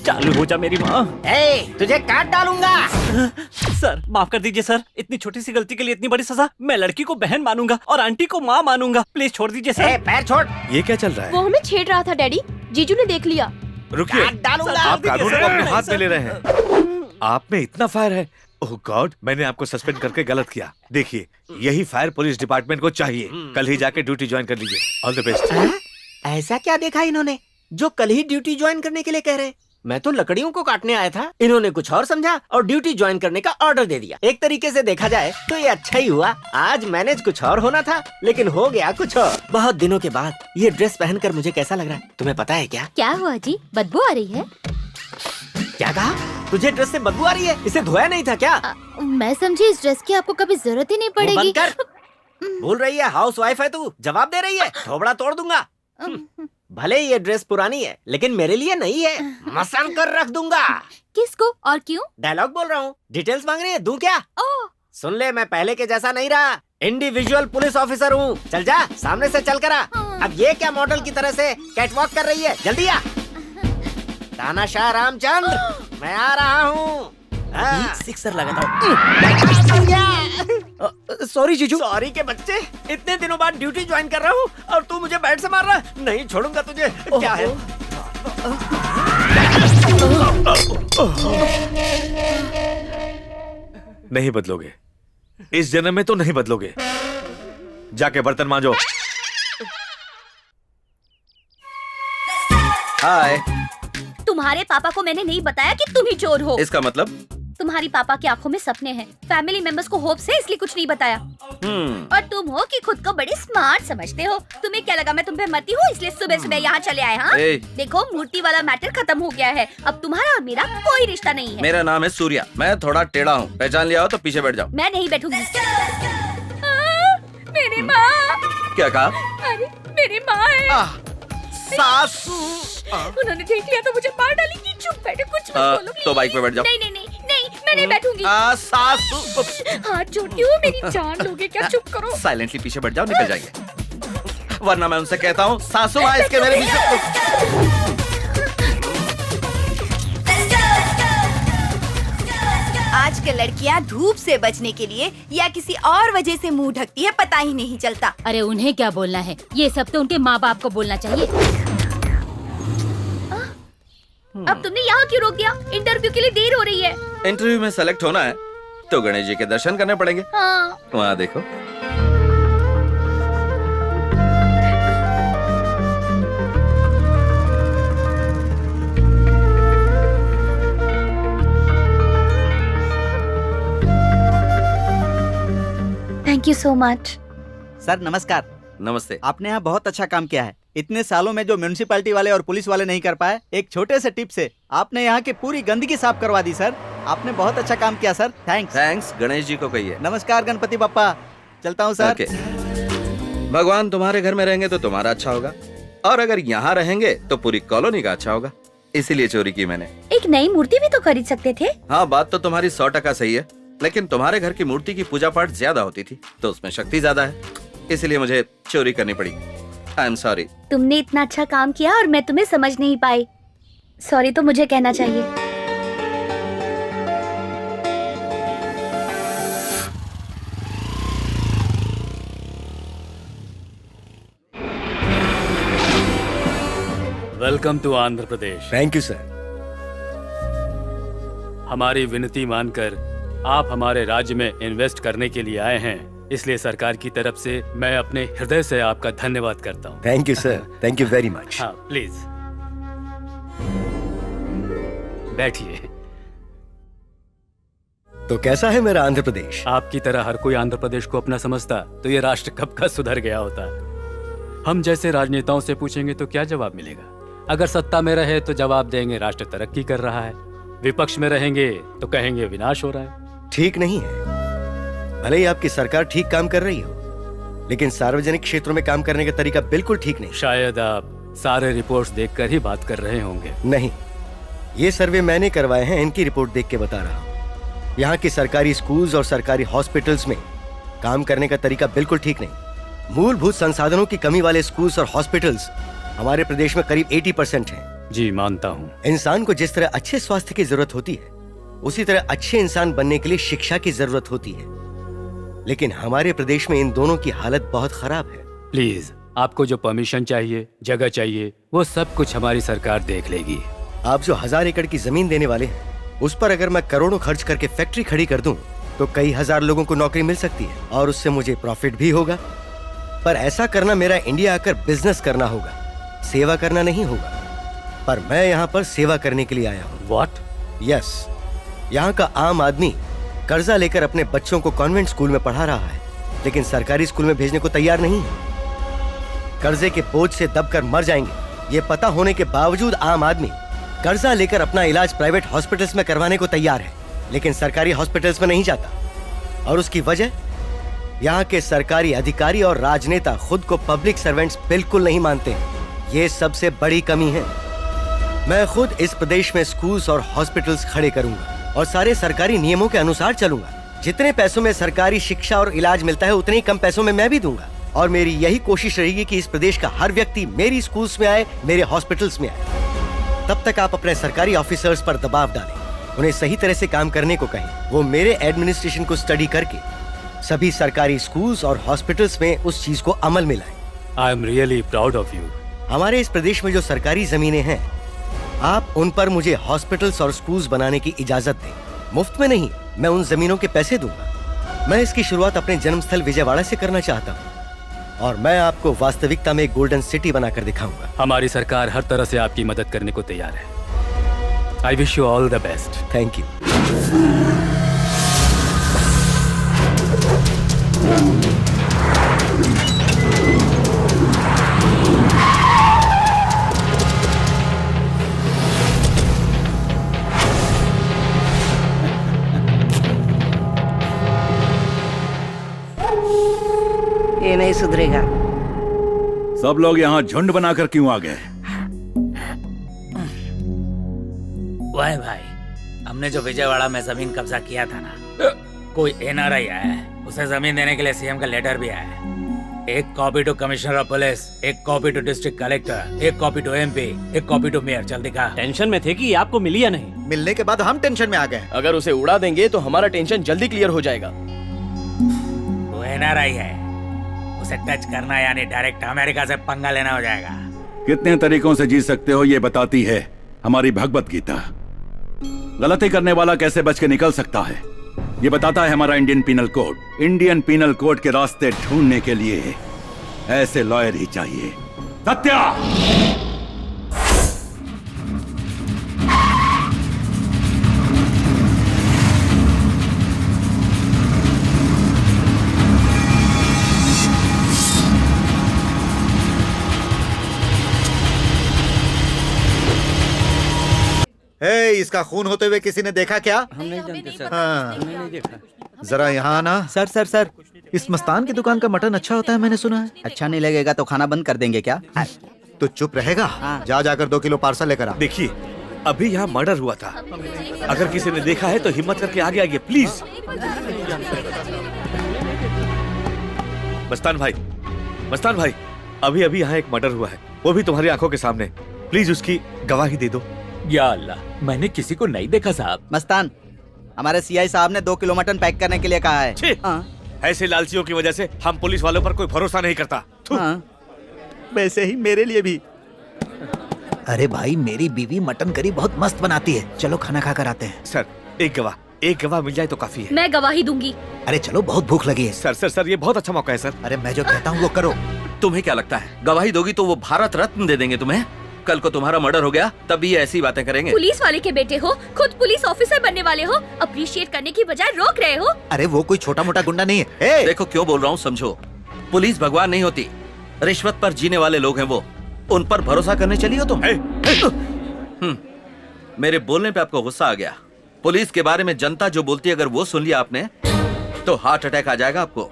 चालू हो जा मेरी माँ। तुझे काट डालूंगा। सर माफ कर दीजिए सर, इतनी छोटी सी गलती के लिए इतनी बड़ी सजा। मैं लड़की को बहन मानूंगा और आंटी को माँ मानूंगा। प्लीज छोड़ दीजिए सर। पैर छोड़। ये क्या चल रहा है? वो हमें छेड़ रहा था डैडी, जीजू ने देख लिया। रुकिए, काट डालूंगा। आप कानून को अपने हाथ में ले रहे हैं। आप में इतना फायर है? ओह गॉड, मैंने आपको सस्पेंड करके गलत किया। देखिए, यही फायर पुलिस डिपार्टमेंट को चाहिए। कल ही जाके ड्यूटी ज्वाइन कर लीजिए। All the best. ऐसा क्या देखा इन्होंने जो कल ही ड्यूटी ज्वाइन करने के लिए कह रहे? मैं तो लकड़ियों को काटने आया था, इन्होंने कुछ और समझा और ड्यूटी ज्वाइन करने का ऑर्डर दे दिया। एक तरीके से देखा जाए तो ये अच्छा ही हुआ। आज मैनेज कुछ और होना था, लेकिन हो गया कुछ और। बहुत दिनों के बाद ये ड्रेस पहनकर मुझे कैसा लग रहा है, तुम्हें पता है क्या? क्या हुआ जी, बदबू आ रही है? क्या कहा? तुझे ड्रेस से बदबू आ रही है? इसे धोया नहीं था क्या? मैं समझी इस ड्रेस की आपको कभी जरूरत ही नहीं वो पड़ेगी। बंद कर। बोल रही है हाउस वाइफ है तू, जवाब दे रही है, थोबड़ा तोड़ दूंगा। भले ही ये ड्रेस पुरानी है, लेकिन मेरे लिए नहीं है, मसान कर रख दूंगा। किसको और क्यों? डायलॉग बोल रहा हूँ। डिटेल्स मांग रही है, दूं क्या? ओह, सुन ले, मैं पहले के जैसा नहीं रहा, इंडिविजुअल पुलिस ऑफिसर हूँ। चल जा, सामने से चल कर आ। अब ये क्या मॉडल की तरह से कैटवॉक कर रही है? जल्दी आ। तानाशाह रामचंद्र, मैं आ रहा हूँ। सिक्सर लगा था। सॉरी जीजू। सॉरी के बच्चे, इतने दिनों बाद ड्यूटी ज्वाइन कर रहा हूँ और तू मुझे बैट से मार रहा है? नहीं छोड़ूंगा तुझे। क्या है? नहीं बदलोगे, इस जन्म में तो नहीं बदलोगे। जाके बर्तन मांजो। हाय। तुम्हारे पापा को मैंने नहीं बताया कि तुम ही चोर हो। इसका मतलब? तुम्हारी पापा की आंखों में सपने हैं, फैमिली मेंबर्स को होप से, इसलिए कुछ नहीं बताया। और तुम हो कि खुद को बड़े स्मार्ट समझते हो। तुम्हें क्या लगा मैं तुम पे मती हूँ इसलिए सुबह सुबह यहाँ चले आए? हाँ, देखो मूर्ति वाला मैटर खत्म हो गया है। अब तुम्हारा और मेरा कोई रिश्ता नहीं है। मेरा नाम है सूर्या, मैं थोड़ा टेढ़ा हूँ, पहचान लिया हो तो पीछे बैठ जाओ। मैं नहीं बैठूंगी। मेरी माँ। क्या कहा? अरे मेरी माँ है। सासू। उन्होंने देख लिया तो मुझे मार डालेंगी। चुप बैठो, कुछ मत बोलो। तो बाइक पे बैठ जाओ। नहीं नहीं नहीं नहीं, मैं नहीं बैठूंगी। सासू। हाथ जोड़ती हूँ, मेरी जान लोगे क्या? चुप करो। साइलेंटली पीछे बैठ जाओ, निकल जाएंगे, वरना मैं उनसे कहता हूँ सासू माँ इसके मेरे पीछे। आजकल लड़कियां धूप से बचने के लिए या किसी और वजह से मुंह ढकती है, पता ही नहीं चलता। अरे उन्हें क्या बोलना है, ये सब तो उनके माँ बाप को बोलना चाहिए। अब तुमने यहाँ क्यों रोक दिया? इंटरव्यू के लिए देर हो रही है। इंटरव्यू में सेलेक्ट होना है तो गणेश जी के दर्शन करने पड़ेंगे। हाँ। वहाँ देखो। Thank you so much. Sir नमस्कार। नमस्ते। आपने यहाँ बहुत अच्छा काम किया है। इतने सालों में जो म्युनिसिपैलिटी वाले और पुलिस वाले नहीं कर पाए, एक छोटे से टिप से आपने यहाँ की पूरी गंदगी साफ करवा दी सर। आपने बहुत अच्छा काम किया sir. Thanks. Thanks Ganesh ji को कहिए। नमस्कार गणपति बप्पा, चलता हूँ सर। ओके। भगवान तुम्हारे घर में रहेंगे तो तुम्हारा अच्छा होगा, और अगर यहाँ रहेंगे तो पूरी कॉलोनी का अच्छा होगा, इसीलिए चोरी की मैंने। एक नई मूर्ति भी तो खरीद सकते थे। हाँ, बात तो तुम्हारी 100% सही है, लेकिन तुम्हारे घर की मूर्ति की पूजा पाठ ज्यादा होती थी तो उसमें शक्ति ज्यादा है, इसलिए मुझे चोरी करनी पड़ी। I am sorry. तुमने इतना अच्छा काम किया और मैं तुम्हें समझ नहीं पाई। सॉरी तो मुझे कहना चाहिए। Welcome to Andhra Pradesh. Thank you sir. हमारी विनती मानकर आप हमारे राज्य में इन्वेस्ट करने के लिए आए हैं, इसलिए सरकार की तरफ से मैं अपने हृदय से आपका धन्यवाद करता हूँ। Thank you sir, thank you very much. हाँ प्लीज बैठिए। तो कैसा है मेरा आंध्र प्रदेश? आपकी तरह हर कोई आंध्र प्रदेश को अपना समझता तो ये राष्ट्र कब का सुधर गया होता। हम जैसे राजनेताओं से पूछेंगे तो क्या जवाब मिलेगा? अगर सत्ता में रहे तो जवाब देंगे राष्ट्र तरक्की कर रहा है, विपक्ष में रहेंगे तो कहेंगे विनाश हो रहा है। ठीक नहीं है। भले ही आपकी सरकार ठीक काम कर रही हो, लेकिन सार्वजनिक क्षेत्रों में काम करने का तरीका बिल्कुल ठीक नहीं। शायद आप सारे रिपोर्ट्स देखकर ही बात कर रहे होंगे। नहीं, ये सर्वे मैंने करवाए हैं, इनकी रिपोर्ट देख के बता रहा हूँ। यहाँ के सरकारी स्कूल्स और सरकारी हॉस्पिटल्स में काम करने का तरीका बिल्कुल ठीक नहीं। मूलभूत संसाधनों की कमी वाले स्कूल्स और हॉस्पिटल्स हमारे प्रदेश में करीब 80% हैं। जी मानता हूँ। इंसान को जिस तरह अच्छे स्वास्थ्य की जरूरत होती है, उसी तरह अच्छे इंसान बनने के लिए शिक्षा की जरूरत होती है। लेकिन हमारे प्रदेश में इन दोनों की हालत बहुत खराब है। प्लीज, आपको जो परमिशन चाहिए, जगह चाहिए, वो सब कुछ हमारी सरकार देख लेगी। आप जो 1000 एकड़ की जमीन देने वाले हैं, उस पर अगर मैं करोड़ों खर्च करके फैक्ट्री खड़ी कर दूं, तो कई हजार लोगों को नौकरी मिल सकती है और उससे मुझे प्रॉफिट भी होगा। पर ऐसा करना मेरा इंडिया आकर बिजनेस करना होगा, सेवा करना नहीं होगा। पर मैं यहाँ पर सेवा करने के लिए आया हूँ। What? यस, यहाँ का आम आदमी कर्जा लेकर अपने बच्चों को कॉन्वेंट स्कूल में पढ़ा रहा है, लेकिन सरकारी स्कूल में भेजने को तैयार नहीं है। कर्जे के बोझ से दबकर मर जाएंगे, ये पता होने के बावजूद आम आदमी कर्जा लेकर अपना इलाज प्राइवेट हॉस्पिटल्स में करवाने को तैयार है, लेकिन सरकारी हॉस्पिटल्स में नहीं जाता। और उसकी वजह, यहाँ के सरकारी अधिकारी और राजनेता खुद को पब्लिक सर्वेंट्स बिल्कुल नहीं मानते हैं। ये सबसे बड़ी कमी है। मैं खुद इस प्रदेश में स्कूल्स और हॉस्पिटल्स खड़े करूंगा और सारे सरकारी नियमों के अनुसार चलूंगा। जितने पैसों में सरकारी शिक्षा और इलाज मिलता है, उतने ही कम पैसों में मैं भी दूंगा। और मेरी यही कोशिश रहेगी कि इस प्रदेश का हर व्यक्ति मेरी स्कूल्स में आए, मेरे हॉस्पिटल्स में आए। तब तक आप अपने सरकारी ऑफिसर्स पर दबाव डालें, उन्हें सही तरह से काम करने को कहें। वो मेरे एडमिनिस्ट्रेशन को स्टडी करके सभी सरकारी स्कूल्स और हॉस्पिटल्स में उस चीज को अमल में लाएं। I am really proud of you. हमारे इस प्रदेश में जो सरकारी जमीनें हैं, आप उन पर मुझे हॉस्पिटल्स और स्कूल्स बनाने की इजाजत दें। मुफ्त में नहीं, मैं उन जमीनों के पैसे दूंगा। मैं इसकी शुरुआत अपने जन्मस्थल विजयवाड़ा से करना चाहता हूँ और मैं आपको वास्तविकता में एक गोल्डन सिटी बनाकर दिखाऊंगा। हमारी सरकार हर तरह से आपकी मदद करने को तैयार है। I wish you all the best. Thank you. ये नहीं सुधरेगा। सब लोग यहाँ झुंड बनाकर क्यों आ गए? वाह भाई, हमने जो विजयवाड़ा में जमीन कब्जा किया था ना, कोई एनआरआई आया है, उसे जमीन देने के लिए सीएम का लेटर भी आया है। एक copy to commissioner of police, एक कॉपी टू डिस्ट्रिक्ट कलेक्टर, एक कॉपी टू एमपी, एक कॉपी टू मेयर। जल्दी दिखा। टेंशन में थे कि ये आपको मिली या नहीं। मिलने के बाद हम टेंशन में आ गए। अगर उसे उड़ा देंगे तो हमारा टेंशन जल्दी क्लियर हो जाएगा। वो एनआरआई है, उसे टच करना यानी डायरेक्ट अमेरिका से पंगा लेना हो जाएगा। कितने तरीकों से जी सकते हो ये बताती है हमारी भगवत गीता। गलती करने वाला कैसे बच के निकल सकता है ये बताता है हमारा Indian penal code. Indian penal code के रास्ते ढूंढने के लिए ऐसे लॉयर ही चाहिए। सत्या! हे, इसका खून होते हुए किसी ने देखा क्या? हम नहीं जानते सर। हाँ। हमने नहीं देखा। जरा यहाँ आना। सर सर सर, इस मस्तान की दुकान का मटन अच्छा होता है, मैंने सुना है। अच्छा नहीं लगेगा तो खाना बंद कर देंगे क्या? तो चुप रहेगा? जा जाकर 2 किलो पार्सल लेकर आ। देखिए, अभी यहाँ मर्डर हुआ था। अगर किसी ने देखा है तो हिम्मत करके आगे आइए प्लीज। मस्तान भाई, अभी अभी यहाँ एक मर्डर हुआ है, वो भी तुम्हारी आंखों के सामने। प्लीज उसकी गवाही दे दो। या अल्लाह, मैंने किसी को नहीं देखा साहब। मस्तान, हमारे सीआई साहब ने 2 किलो मटन पैक करने के लिए कहा है। छी! ऐसे लालचियों की वजह से हम पुलिस वालों पर कोई भरोसा नहीं करता। वैसे ही मेरे लिए भी। अरे भाई, मेरी बीवी मटन करी बहुत मस्त बनाती है, चलो खाना खा कर आते हैं। सर, एक गवाह मिल जाए तो काफी है। मैं गवाही दूंगी। अरे चलो, बहुत भूख लगी है। सर, ये बहुत अच्छा मौका है सर। अरे मैं जो कहता हूँ वो करो। तुम्हें क्या लगता है गवाही दोगी तो वो भारत रत्न दे देंगे तुम्हें? कल को तुम्हारा मर्डर हो गया तब भी ये ऐसी बातें करेंगे। पुलिस वाले के बेटे हो, खुद पुलिस ऑफिसर बनने वाले हो, अप्रिशिएट करने की बजाय रोक रहे हो। अरे वो कोई छोटा मोटा गुंडा नहीं है। देखो क्यों बोल रहा हूँ समझो। पुलिस भगवान नहीं होती, रिश्वत पर जीने वाले लोग हैं वो। उन पर भरोसा करने चली हो तुम? मेरे बोलने पे आपको गुस्सा आ गया। पुलिस के बारे में जनता जो बोलती है अगर वो सुन लिया आपने तो हार्ट अटैक आ जाएगा आपको।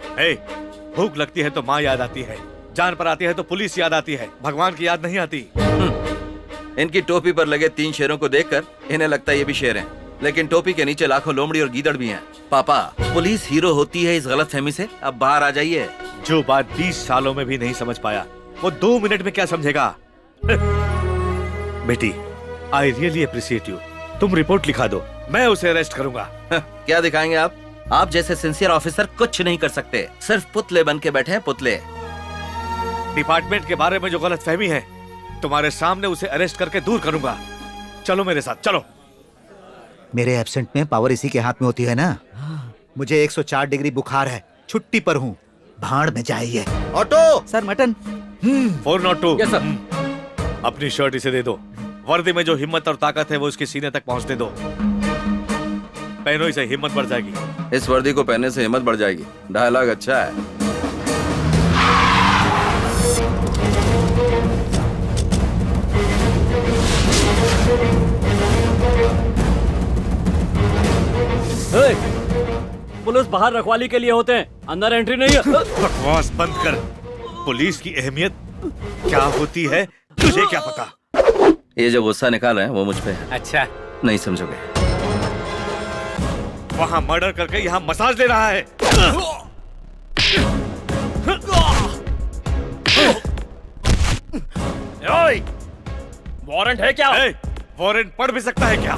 भूख लगती है तो माँ याद आती है, जान पर आती है तो पुलिस याद आती है, भगवान की याद नहीं आती। इनकी टोपी पर लगे 3 शेरों को देखकर इन्हें लगता है ये भी शेर हैं, लेकिन टोपी के नीचे लाखों लोमड़ी और गीदड़ भी हैं। पापा, पुलिस हीरो होती है इस गलतफहमी से अब बाहर आ जाइए। जो बात 20 सालों में भी नहीं समझ पाया वो 2 मिनट में क्या समझेगा? बेटी, आई रियली अप्रिशिएट यू। तुम रिपोर्ट लिखा दो, मैं उसे अरेस्ट करूंगा। क्या दिखाएंगे आप? आप जैसे सिंसियर ऑफिसर कुछ नहीं कर सकते, सिर्फ पुतले बन के बैठे हैं, पुतले। डिपार्टमेंट के बारे में जो गलतफहमी है तुम्हारे सामने उसे अरेस्ट करके दूर करूंगा। चलो मेरे साथ, चलो। मेरे एब्सेंट में पावर इसी के हाथ में होती है ना। मुझे 104 डिग्री बुखार है, छुट्टी पर हूँ, भाड़ में जाइए। Auto sir mutton. 402। Yes sir. अपनी शर्ट इसे दे दो। वर्दी में जो हिम्मत और ताकत है वो उसके सीने तक पहुंचने दो। पहनो इसे, हिम्मत बढ़ जाएगी। इस वर्दी को पहनने से हिम्मत बढ़ जाएगी। डायलॉग अच्छा है। पुलिस बाहर रखवाली के लिए होते हैं, अंदर एंट्री नहीं है। बकवास बंद कर। पुलिस की अहमियत क्या होती है तुझे क्या पता? ये जो गुस्सा निकाल रहे हैं वो मुझ पे है। अच्छा, नहीं समझोगे। वहाँ मर्डर करके यहाँ मसाज ले रहा है। वारंट है क्या? वारंट पढ़ भी सकता है क्या?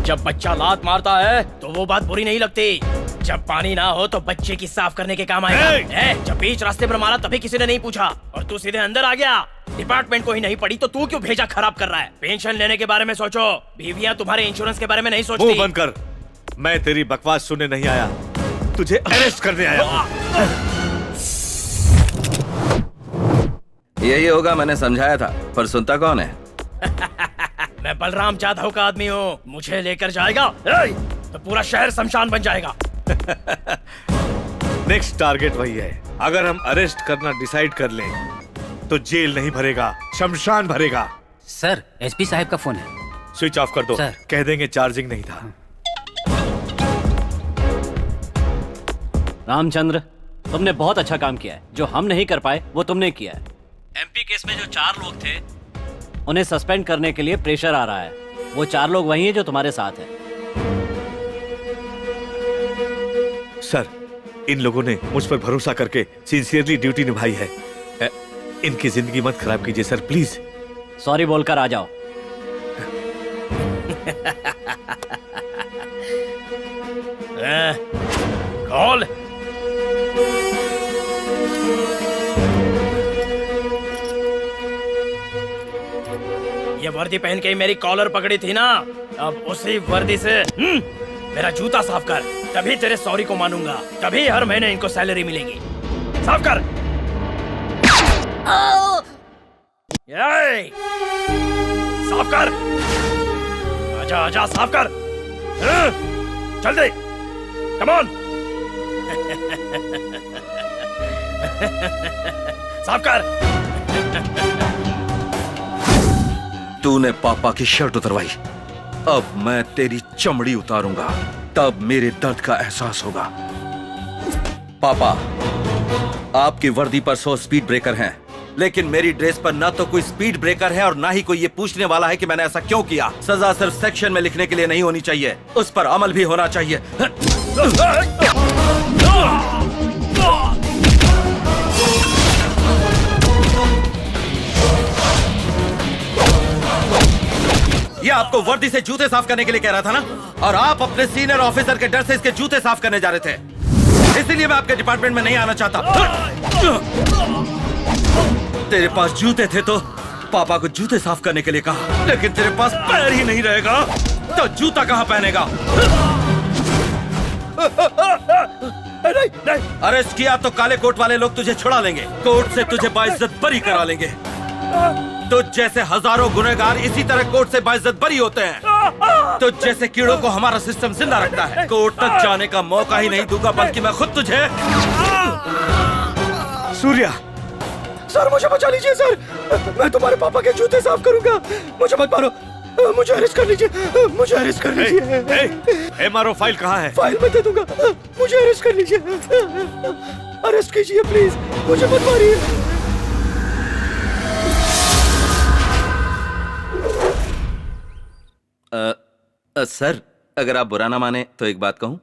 जब बच्चा लात मारता है तो वो बात बुरी नहीं लगती। जब पानी ना हो तो बच्चे की साफ करने के काम आएगा। जब बीच रास्ते पर मारा तभी किसी ने नहीं पूछा और तू सीधे अंदर आ गया। डिपार्टमेंट को ही नहीं पड़ी तो तू क्यों भेजा खराब कर रहा है? पेंशन लेने के बारे में सोचो, बीवियां तुम्हारे इंश्योरेंस के बारे में नहीं सोचती। मुंह बंद कर। मैं तेरी बकवास सुनने नहीं आया, तुझे अरेस्ट करने आया हूं। यही होगा, मैंने समझाया था, पर सुनता कौन है? मैं बलराम जाधव का आदमी हूँ, मुझे लेकर जाएगा तो पूरा शहर शमशान बन जाएगा। नेक्स्ट टारगेट वही है। अगर हम अरेस्ट करना डिसाइड कर लें तो जेल नहीं भरेगा, शमशान भरेगा। सर, एसपी साहब का फोन है। स्विच ऑफ कर दो। सर। कह देंगे चार्जिंग नहीं था। रामचंद्र, तुमने बहुत अच्छा काम किया है। जो हम नहीं कर पाए वो तुमने किया है। एमपी केस में जो 4 लोग थे उन्हें सस्पेंड करने के लिए प्रेशर आ रहा है। वो 4 लोग वही हैं जो तुम्हारे साथ हैं। सर, इन लोगों ने मुझ पर भरोसा करके सिंसियरली ड्यूटी निभाई है। इनकी जिंदगी मत खराब कीजिए सर, प्लीज। सॉरी बोलकर आ जाओ। कॉल। ये वर्दी पहन के ही मेरी कॉलर पकड़ी थी ना, अब उसी वर्दी से मेरा जूता साफ कर, तभी तेरे सॉरी को मानूंगा, तभी हर महीने इनको सैलरी मिलेगी। साफ कर। ये साफ कर। आजा आजा, साफ कर। जल्दी, कम ऑन। साफ कर। तूने पापा की शर्ट उतरवाई, अब मैं तेरी चमड़ी उतारूंगा, तब मेरे दर्द का एहसास होगा। पापा, आपकी वर्दी पर 100 स्पीड ब्रेकर हैं, लेकिन मेरी ड्रेस पर ना तो कोई स्पीड ब्रेकर है और ना ही कोई ये पूछने वाला है कि मैंने ऐसा क्यों किया। सजा सिर्फ सेक्शन में लिखने के लिए नहीं होनी चाहिए, उस पर अमल भी होना चाहिए। ये आपको वर्दी से जूते साफ करने के लिए कह रहा था ना, और आप अपने सीनियर ऑफिसर के डर से इसके जूते साफ करने जा रहे थे। इसीलिए मैं आपके डिपार्टमेंट में नहीं आना चाहता। तेरे पास जूते थे तो पापा को जूते साफ करने के लिए कहा, लेकिन तेरे पास पैर ही नहीं रहेगा तो जूता कहाँ पहनेगा? अरेस्ट किया तो काले कोट वाले लोग तुझे छुड़ा लेंगे, कोर्ट से तुझे बाइज्जत बरी करा लेंगे। तो जैसे हजारों गुनहगार इसी तरह कोर्ट से बाइज्जत बरी होते हैं, तो जैसे कीड़ों को हमारा सिस्टम जिंदा रखता है। कोर्ट तक जाने का मौका ही नहीं दूंगा, बल्कि मैं खुद तुझे। सूर्या, सर मुझे बचा लीजिए सर, मैं तुम्हारे पापा के जूते साफ करूंगा, मुझे मत मारो, मुझे अरेस्ट कर लीजिए, मुझे अरेस्ट कर लीजिए। एमआरओ फाइल कहाँ है? फाइल मैं दे दूंगा, मुझे अरेस्ट कर लीजिए, अरेस्ट कीजिए प्लीज, मुझे मत मारिए। सर अगर आप बुरा ना माने तो एक बात कहूं,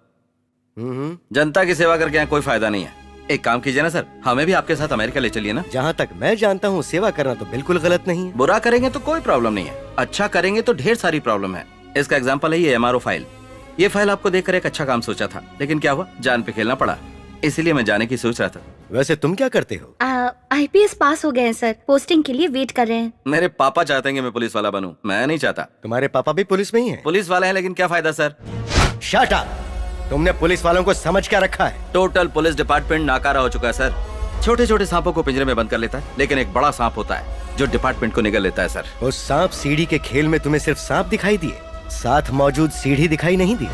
जनता की सेवा करके यहाँ कोई फायदा नहीं है। एक काम कीजिए ना सर, हमें भी आपके साथ अमेरिका ले चलिए ना। जहाँ तक मैं जानता हूँ सेवा करना तो बिल्कुल गलत नहीं है। बुरा करेंगे तो कोई प्रॉब्लम नहीं है, अच्छा करेंगे तो ढेर सारी प्रॉब्लम है। इसका एग्जाम्पल है ये MRO फाइल। ये फाइल आपको देखकर एक अच्छा काम सोचा था, लेकिन क्या हुआ, जान पे खेलना पड़ा। इसीलिए मैं जाने की सोच रहा था। वैसे तुम क्या करते हो? IPS पास हो गए हैं सर, पोस्टिंग के लिए वेट कर रहे हैं। मेरे पापा चाहते हैं कि मैं पुलिस वाला बनूं, मैं नहीं चाहता। तुम्हारे पापा भी पुलिस में ही हैं? पुलिस वाले हैं, लेकिन क्या फायदा सर। Shut up! तुमने पुलिस वालों को समझ क्या रखा है? टोटल पुलिस डिपार्टमेंट नाकारा हो चुका है सर। छोटे छोटे सांपों को पिंजरे में बंद कर लेता है, लेकिन एक बड़ा सांप होता है जो डिपार्टमेंट को निगल लेता है सर। उस सांप सीढ़ी के खेल में तुम्हें सिर्फ सांप दिखाई दिए, साथ मौजूद सीढ़ी दिखाई नहीं दी।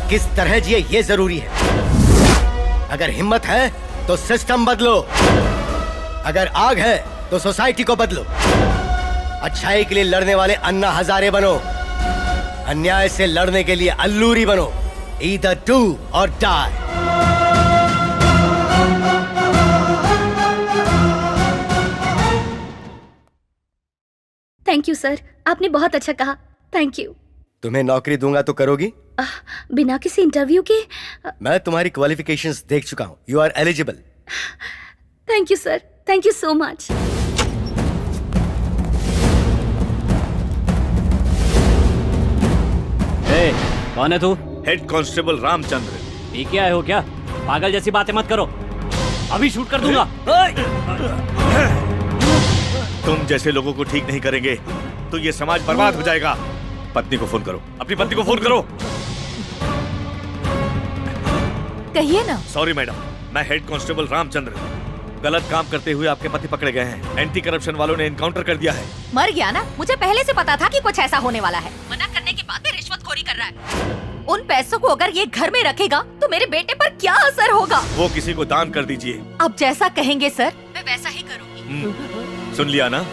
किस तरह जिए ये जरूरी है। अगर हिम्मत है तो सिस्टम बदलो, अगर आग है तो सोसाइटी को बदलो। अच्छाई के लिए लड़ने वाले अन्ना हजारे बनो, अन्याय से लड़ने के लिए अल्लूरी बनो। Either do or die. Thank you sir, आपने बहुत अच्छा कहा, थैंक यू। तुम्हें नौकरी दूंगा तो करोगी? बिना किसी इंटरव्यू के? मैं तुम्हारी क्वालिफिकेशंस देख चुका हूँ, you are eligible. Thank you sir, thank you so much. कौन है तू? Head constable Ramchandra. पी के आए हो क्या? पागल जैसी बातें मत करो, अभी शूट कर दूंगा। तुम जैसे लोगों को ठीक नहीं करेंगे तो ये समाज बर्बाद हो जाएगा। पत्नी को फोन करो, अपनी पत्नी को फोन करो। कहिए ना। सॉरी मैडम, मैं हेड कांस्टेबल रामचंद्र। गलत काम करते हुए आपके पति पकड़े गए हैं। एंटी करप्शन वालों ने एनकाउंटर कर दिया है। मर गया ना, मुझे पहले से पता था कि कुछ ऐसा होने वाला है। मना करने के बाद भी रिश्वतखोरी कर रहा है। उन पैसों को अगर ये घर में रखेगा तो मेरे बेटे पर क्या असर होगा? वो किसी को दान कर दीजिए। अब जैसा कहेंगे सर, मैं वैसा ही करूंगी। सुन लिया ना,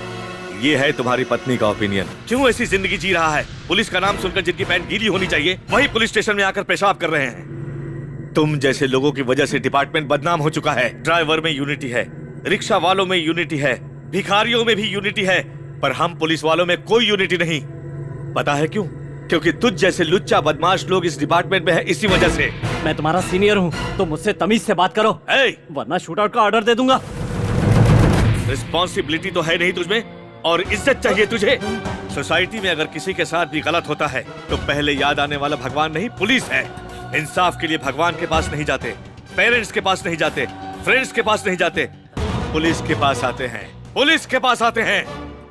ये है तुम्हारी पत्नी का ओपिनियन। क्यों ऐसी जिंदगी जी रहा है? पुलिस का नाम सुनकर जिनकी पैंट गीली होनी चाहिए वही पुलिस स्टेशन में आकर पेशाब कर रहे हैं। तुम जैसे लोगों की वजह से डिपार्टमेंट बदनाम हो चुका है। ड्राइवर में यूनिटी है, रिक्शा वालों में यूनिटी है, भिखारियों में भी यूनिटी है, पर हम पुलिस वालों में कोई यूनिटी नहीं। पता है क्यों? क्योंकि तुझ जैसे लुच्चा बदमाश लोग इस डिपार्टमेंट में है, इसी वजह से। मैं तुम्हारा सीनियर हूँ तो मुझसे तमीज से बात करो, वरना शूट आउट का ऑर्डर दे दूंगा। रिस्पॉन्सिबिलिटी तो है नहीं तुझमें, और इज्जत चाहिए तुझे। सोसाइटी में अगर किसी के साथ भी गलत होता है तो पहले याद आने वाला भगवान नहीं, पुलिस है। इंसाफ के लिए भगवान के पास नहीं जाते, पेरेंट्स के पास नहीं जाते, फ्रेंड्स के पास नहीं जाते, पुलिस के पास आते हैं। पुलिस के पास आते हैं।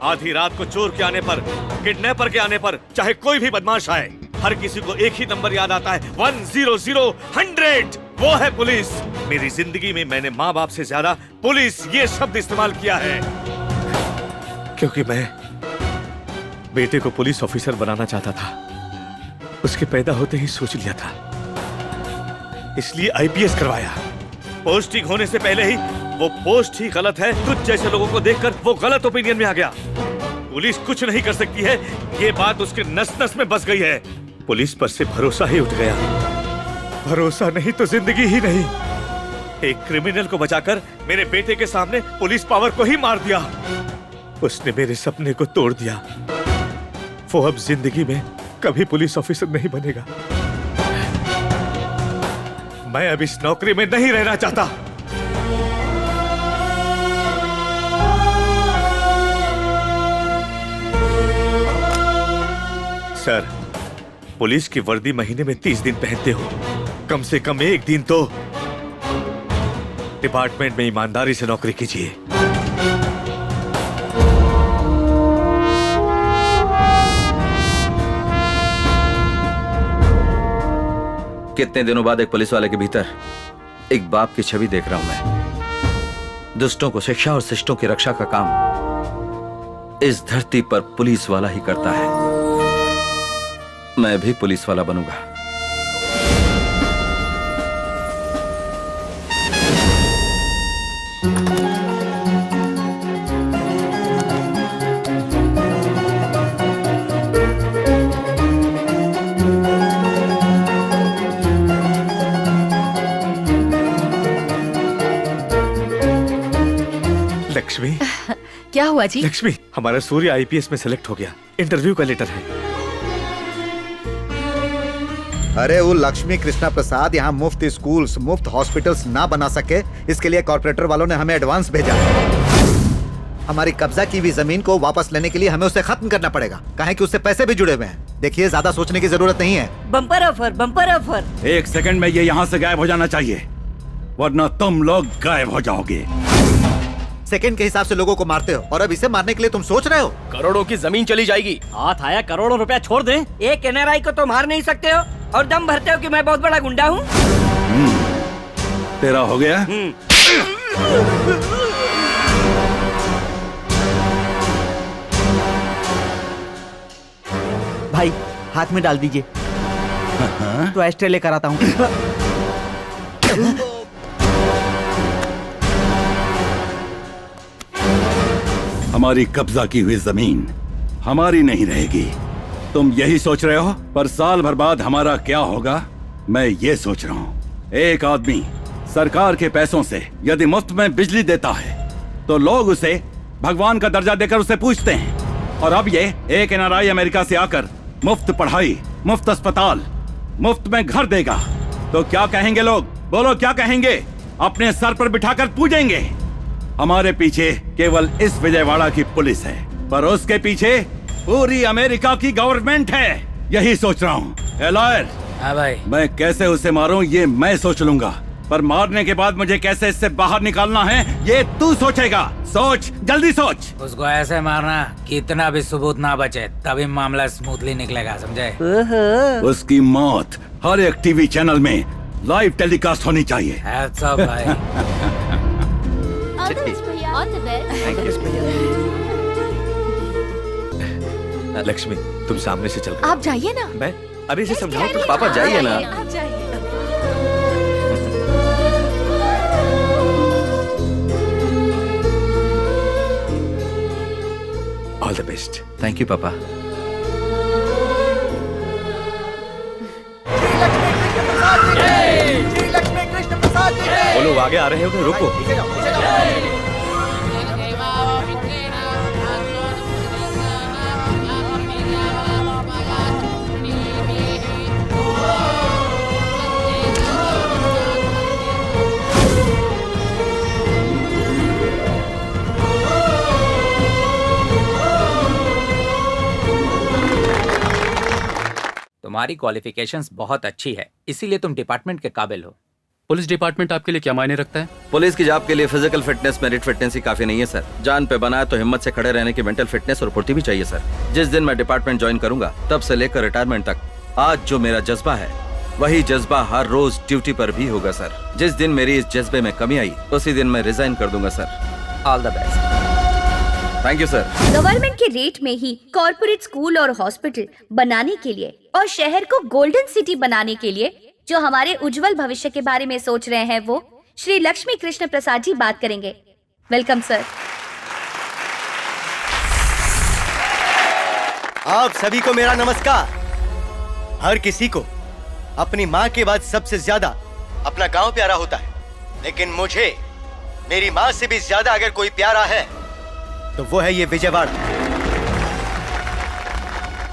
आधी रात को चोर के आने पर, किडनैपर के आने पर, चाहे कोई भी बदमाश आए, हर किसी को एक ही नंबर याद आता है, 100 100। वो है पुलिस। मेरी जिंदगी में मैंने माँ बाप से ज्यादा पुलिस ये शब्द इस्तेमाल किया है, क्योंकि मैं बेटे को पुलिस ऑफिसर बनाना चाहता था। उसके पैदा होते ही सोच लिया था, इसलिए IPS करवाया। पोस्टिंग होने से पहले ही वो पोस्ट ही गलत है। तुझ जैसे लोगों को देखकर वो गलत ओपिनियन में आ गया। पुलिस कुछ नहीं कर सकती है, ये बात उसके नस नस में बस गई है। पुलिस पर से भरोसा ही उठ गया। भरोसा नहीं तो जिंदगी ही नहीं। एक क्रिमिनल को बचाकर मेरे बेटे के सामने पुलिस पावर को ही मार दिया। उसने मेरे सपने को तोड़ दिया। वो अब जिंदगी में कभी पुलिस ऑफिसर नहीं बनेगा। मैं अब इस नौकरी में नहीं रहना चाहता। सर, पुलिस की वर्दी महीने में 30 दिन पहनते हो, कम से कम एक दिन तो डिपार्टमेंट में ईमानदारी से नौकरी कीजिए। कितने दिनों बाद एक पुलिस वाले के भीतर एक बाप की छवि देख रहा हूं मैं। दुष्टों को शिक्षा और शिष्टों की रक्षा का काम इस धरती पर पुलिस वाला ही करता है। मैं भी पुलिस वाला बनूंगा। लक्ष्मी। क्या हुआ जी? लक्ष्मी, हमारा सूर्य IPS में सेलेक्ट हो गया। इंटरव्यू का लेटर है। अरे वो लक्ष्मी कृष्णा प्रसाद यहाँ मुफ्त स्कूल्स, मुफ्त हॉस्पिटल्स ना बना सके, इसके लिए कॉर्पोरेटर वालों ने हमें एडवांस भेजा। हमारी कब्जा की हुई जमीन को वापस लेने के लिए हमें उसे खत्म करना पड़ेगा, काहे कि उससे पैसे भी जुड़े हुए हैं। देखिए, ज्यादा सोचने की जरूरत नहीं है। Bumper offer, bumper offer. 1 second में ये यहाँ से गायब हो जाना चाहिए, वरना तुम लोग गायब हो जाओगे। सेकंड के हिसाब से लोगों को मारते हो और अब इसे मारने के लिए तुम सोच रहे हो? करोड़ों की जमीन चली जाएगी। हाथ आया करोड़ों रुपया छोड़ दें। एक एनआरआई को तो मार नहीं सकते हो और दम भरते हो कि मैं बहुत बड़ा गुंडा हूँ। तेरा हो गया? भाई हाथ में डाल दीजिए, तो एस्ट्रे लेकर आता हूँ। हमारी कब्जा की हुई जमीन हमारी नहीं रहेगी, तुम यही सोच रहे हो? पर साल भर बाद हमारा क्या होगा, मैं ये सोच रहा हूँ। एक आदमी सरकार के पैसों से यदि मुफ्त में बिजली देता है तो लोग उसे भगवान का दर्जा देकर उसे पूजते हैं। और अब ये एक एनआरआई अमेरिका से आकर मुफ्त पढ़ाई, मुफ्त अस्पताल, मुफ्त में घर देगा तो क्या कहेंगे लोग? बोलो क्या कहेंगे? अपने सर पर बिठाकर पूजेंगे। हमारे पीछे केवल इस विजयवाड़ा की पुलिस है, पर उसके पीछे पूरी अमेरिका की गवर्नमेंट है। यही सोच रहा हूँ। ए लॉयर, हाँ भाई। मैं कैसे उसे मारूं ये मैं सोच लूंगा, पर मारने के बाद मुझे कैसे इससे बाहर निकालना है ये तू सोचेगा। सोच, जल्दी सोच। उसको ऐसे मारना कि इतना भी सबूत ना बचे, तभी मामला स्मूथली निकलेगा, समझे? उसकी मौत हर एक टीवी चैनल में लाइव टेलीकास्ट होनी चाहिए। Hats off, भाई। लक्ष्मी, तुम सामने से चल कर। आप जाइए ना। मैं अभी से समझाऊं तो? पापा जाइए ना। आप जाइए। All the best. Thank you पापा। वो लोग आगे आ रहे हो, रुको। तुम्हारी क्वालिफिकेशंस बहुत अच्छी है, इसीलिए तुम डिपार्टमेंट के काबिल हो। पुलिस डिपार्टमेंट आपके लिए क्या मायने रखता है? पुलिस की जॉब के लिए फिजिकल फिटनेस, मेरिट फिटनेस ही काफी नहीं है सर। जान पे बना है तो हिम्मत से खड़े रहने की मेंटल फिटनेस और फुर्ती भी चाहिए सर। जिस दिन मैं डिपार्टमेंट ज्वाइन करूंगा तब से लेकर रिटायरमेंट तक आज जो मेरा जज्बा है वही जज्बा हर रोज ड्यूटी पर भी होगा सर। जिस दिन मेरी इस जज्बे में कमी आई उसी दिन मैं रिजाइन कर दूंगा sir. All the best. Thank you sir. Government के रेट में ही कॉर्पोरेट स्कूल और हॉस्पिटल बनाने के लिए और शहर को गोल्डन सिटी बनाने के लिए जो हमारे उज्जवल भविष्य के बारे में सोच रहे हैं वो श्री लक्ष्मी कृष्ण प्रसाद जी बात करेंगे। Welcome sir. आप सभी को मेरा नमस्कार। हर किसी को अपनी माँ के बाद सबसे ज्यादा अपना गांव प्यारा होता है, लेकिन मुझे मेरी माँ से भी ज्यादा अगर कोई प्यारा है तो वो है ये विजयवाड़ा।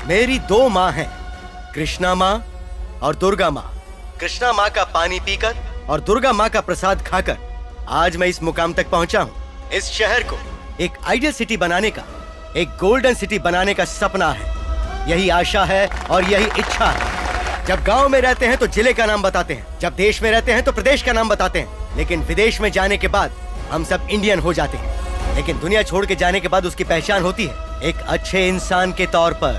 मेरी 2 माँ हैं, कृष्णा माँ और दुर्गा माँ। कृष्णा माँ का पानी पीकर और दुर्गा माँ का प्रसाद खाकर आज मैं इस मुकाम तक पहुंचा हूँ। इस शहर को एक आइडियल सिटी बनाने का, एक गोल्डन सिटी बनाने का सपना है। यही आशा है और यही इच्छा है। जब गांव में रहते हैं तो जिले का नाम बताते हैं, जब देश में रहते हैं तो प्रदेश का नाम बताते हैं, लेकिन विदेश में जाने के बाद हम सब इंडियन हो जाते हैं। लेकिन दुनिया छोड़ के जाने के बाद उसकी पहचान होती है एक अच्छे इंसान के तौर पर,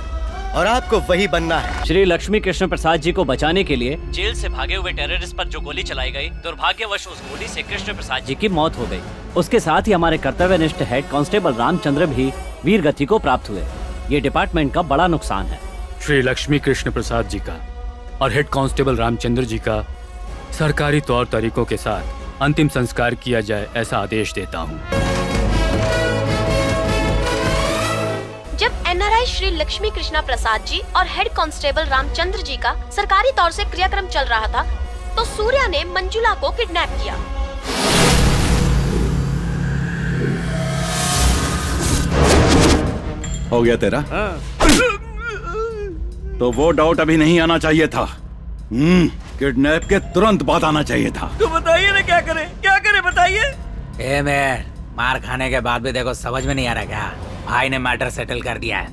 और आपको वही बनना है। श्री लक्ष्मी कृष्ण प्रसाद जी को बचाने के लिए जेल से भागे हुए टेररिस्ट पर जो गोली चलाई गई, दुर्भाग्यवश उस गोली से कृष्ण प्रसाद जी की मौत हो गई। उसके साथ ही हमारे कर्तव्यनिष्ठ हेड कांस्टेबल रामचंद्र भी वीर गति को प्राप्त हुए। ये डिपार्टमेंट का बड़ा नुकसान है। श्री लक्ष्मी कृष्ण प्रसाद जी का और हेड कांस्टेबल रामचंद्र जी का सरकारी तौर तरीकों के साथ अंतिम संस्कार किया जाए, ऐसा आदेश देता हूँ। जब एनआरआई श्री लक्ष्मी कृष्णा प्रसाद जी और हेड कांस्टेबल रामचंद्र जी का सरकारी तौर से क्रियाक्रम चल रहा था तो सूर्या ने मंजुला को किडनैप किया। हो गया तेरा? तो वो डाउट अभी नहीं आना चाहिए था। किडनैप के तुरंत बाद आना चाहिए था। तो बताइए ना क्या करे बताइए। ए मेयर, मार खाने के बाद भी देखो समझ में नहीं आ रहा क्या? भाई ने मैटर सेटल कर दिया है।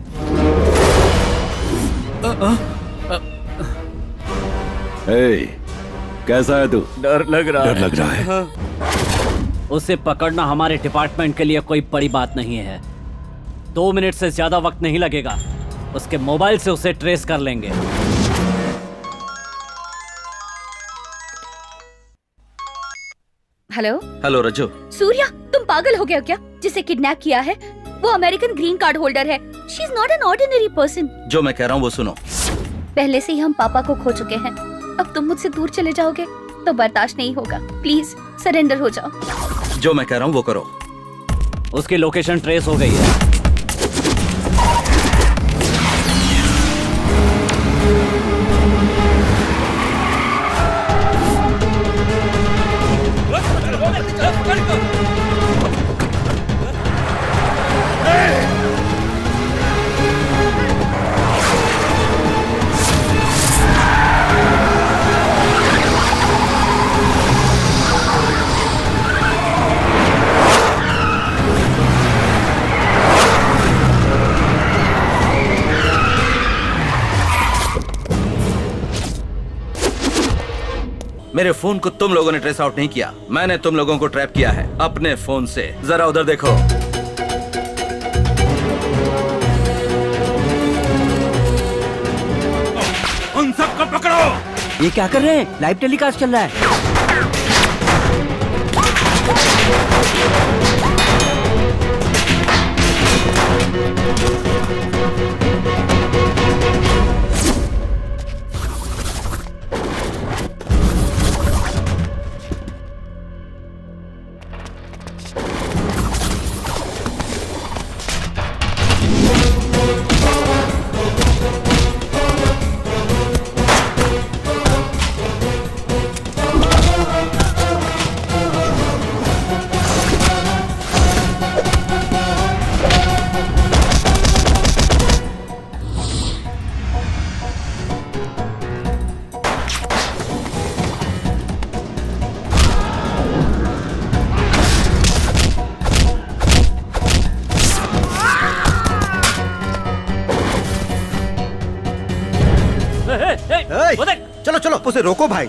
कैसा है तू? डर लग रहा है। उसे पकड़ना हमारे डिपार्टमेंट के लिए कोई बड़ी बात नहीं है। 2 मिनट से ज्यादा वक्त नहीं लगेगा। उसके मोबाइल से उसे ट्रेस कर लेंगे। हेलो हेलो रजो। सूर्या, तुम पागल हो गए हो क्या? जिसे किडनैप किया है वो अमेरिकन ग्रीन कार्ड होल्डर है। She is not an ordinary person. जो मैं कह रहा हूँ वो सुनो। पहले से ही हम पापा को खो चुके हैं। अब तुम मुझसे दूर चले जाओगे तो बर्दाश्त नहीं होगा। प्लीज सरेंडर हो जाओ। जो मैं कह रहा हूँ वो करो। उसकी लोकेशन ट्रेस हो गई है। मेरे फोन को तुम लोगों ने ट्रेस आउट नहीं किया। मैंने तुम लोगों को ट्रैप किया है अपने फोन से। जरा उधर देखो। उन सबको पकड़ो। ये क्या कर रहे हैं? लाइव टेलीकास्ट चल रहा है। चलो चलो उसे रोको भाई।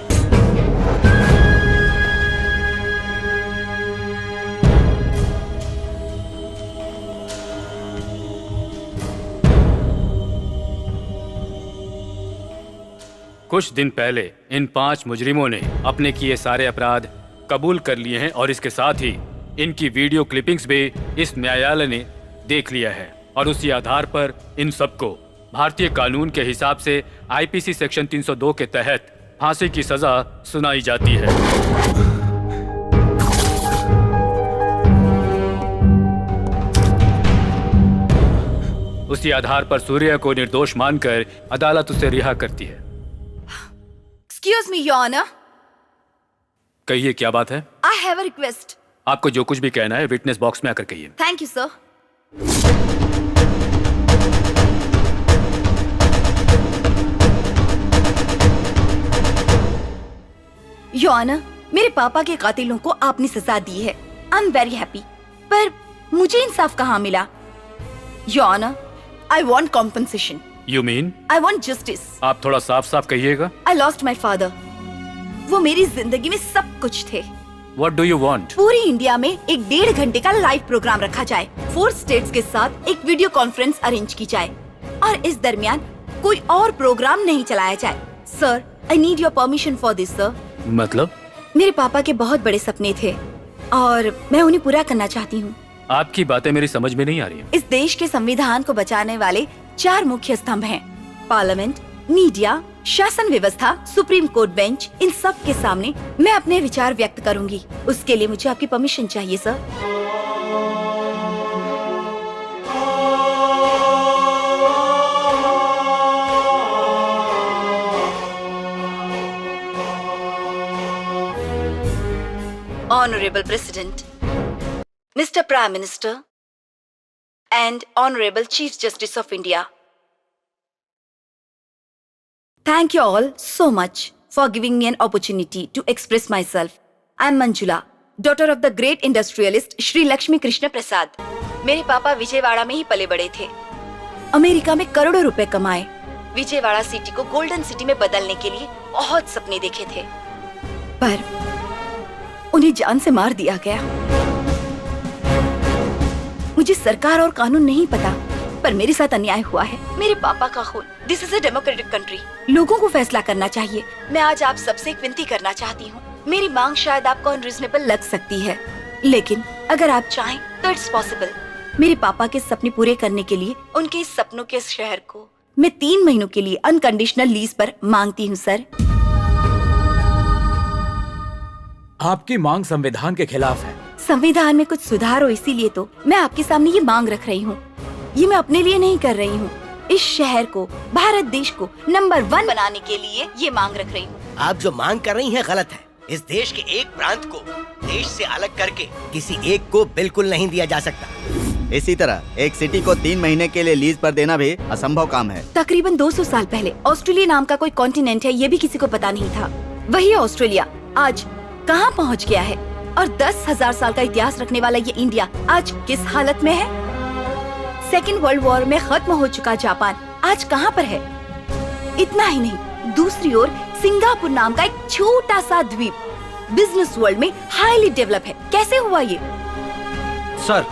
कुछ दिन पहले इन 5 मुजरिमों ने अपने किए सारे अपराध कबूल कर लिए हैं और इसके साथ ही इनकी वीडियो क्लिपिंग्स भी इस न्यायालय ने देख लिया है और उसी आधार पर इन सबको भारतीय कानून के हिसाब से आईपीसी सेक्शन 302 के तहत फांसी की सजा सुनाई जाती है। उसी आधार पर सूर्या को निर्दोष मानकर अदालत उसे रिहा करती है। Excuse me, Your Honor. कहिए क्या बात है? I have a request. आपको जो कुछ भी कहना है विटनेस बॉक्स में आकर कहिए। Thank you, sir. Your Honor, मेरे पापा के कातिलों को आपने सजा दी है। I'm very happy. पर मुझे इंसाफ कहाँ मिला? Your Honor, I want compensation. You mean? I want justice. आप थोड़ा साफ साफ कहिएगा। I lost my father. वो मेरी जिंदगी में सब कुछ थे। What do you want? पूरी इंडिया में एक 1.5 घंटे का लाइव प्रोग्राम रखा जाए। 4 स्टेट्स के साथ एक वीडियो कॉन्फ्रेंस अरेंज की जाए और इस दरमियान कोई और प्रोग्राम नहीं चलाया जाए। Sir, I need your permission for this, sir. मतलब? मेरे पापा के बहुत बड़े सपने थे और मैं उन्हें पूरा करना चाहती हूँ। आपकी बातें मेरी समझ में नहीं आ रही हैं। इस देश के संविधान को बचाने वाले 4 मुख्य स्तंभ हैं। पार्लियामेंट, मीडिया, शासन व्यवस्था, सुप्रीम कोर्ट बेंच। इन सब के सामने मैं अपने विचार व्यक्त करूंगी। उसके लिए मुझे आपकी परमिशन चाहिए, sir. Honorable President, Mr. Prime Minister, and Honorable Chief Justice of India. Thank you all so much. for giving me an opportunity to express myself. I am Manjula, daughter of the great industrialist Shri Lakshmi Krishna Prasad. मेरे पापा विजयवाड़ा में ही पले बड़े थे। America में करोड़ों रुपए कमाए। विजयवाड़ा सिटी को गोल्डन सिटी में बदलने के लिए बहुत सपने देखे थे, पर उन्हें जान से मार दिया गया। मुझे सरकार और कानून नहीं पता, पर मेरे साथ अन्याय हुआ है। मेरे पापा का खून। This is a democratic country. लोगों को फैसला करना चाहिए। मैं आज आप सबसे एक विनती करना चाहती हूँ। मेरी मांग शायद आपको अनरीजनेबल लग सकती है, लेकिन अगर आप चाहें तो इट्स पॉसिबल। मेरे पापा के सपने पूरे करने के लिए उनके इस सपनों के शहर को मैं 3 महीनों के लिए अनकंडीशनल लीज पर मांगती हूँ सर। आपकी मांग संविधान के खिलाफ है। संविधान में कुछ सुधार हो, इसीलिए तो मैं आपके सामने ये मांग रख रही हूँ। ये मैं अपने लिए नहीं कर रही हूँ, इस शहर को, भारत देश को नंबर 1 बनाने के लिए ये मांग रख रही हूँ। आप जो मांग कर रही हैं गलत है। इस देश के एक प्रांत को देश से अलग करके किसी एक को बिल्कुल नहीं दिया जा सकता। इसी तरह एक सिटी को 3 महीने के लिए लीज पर देना भी असंभव काम है। तकरीबन 200 साल पहले ऑस्ट्रेलिया नाम का कोई कॉन्टिनेंट है, ये भी किसी को पता नहीं था। वही ऑस्ट्रेलिया आज कहाँ पहुँच गया है, और 10,000 साल का इतिहास रखने वाला ये इंडिया आज किस हालत में है। सेकेंड वर्ल्ड वॉर में खत्म हो चुका जापान आज कहाँ पर है। इतना ही नहीं, दूसरी ओर सिंगापुर नाम का एक छोटा सा द्वीप बिजनेस वर्ल्ड में हाईली डेवलप है। कैसे हुआ ये? सर,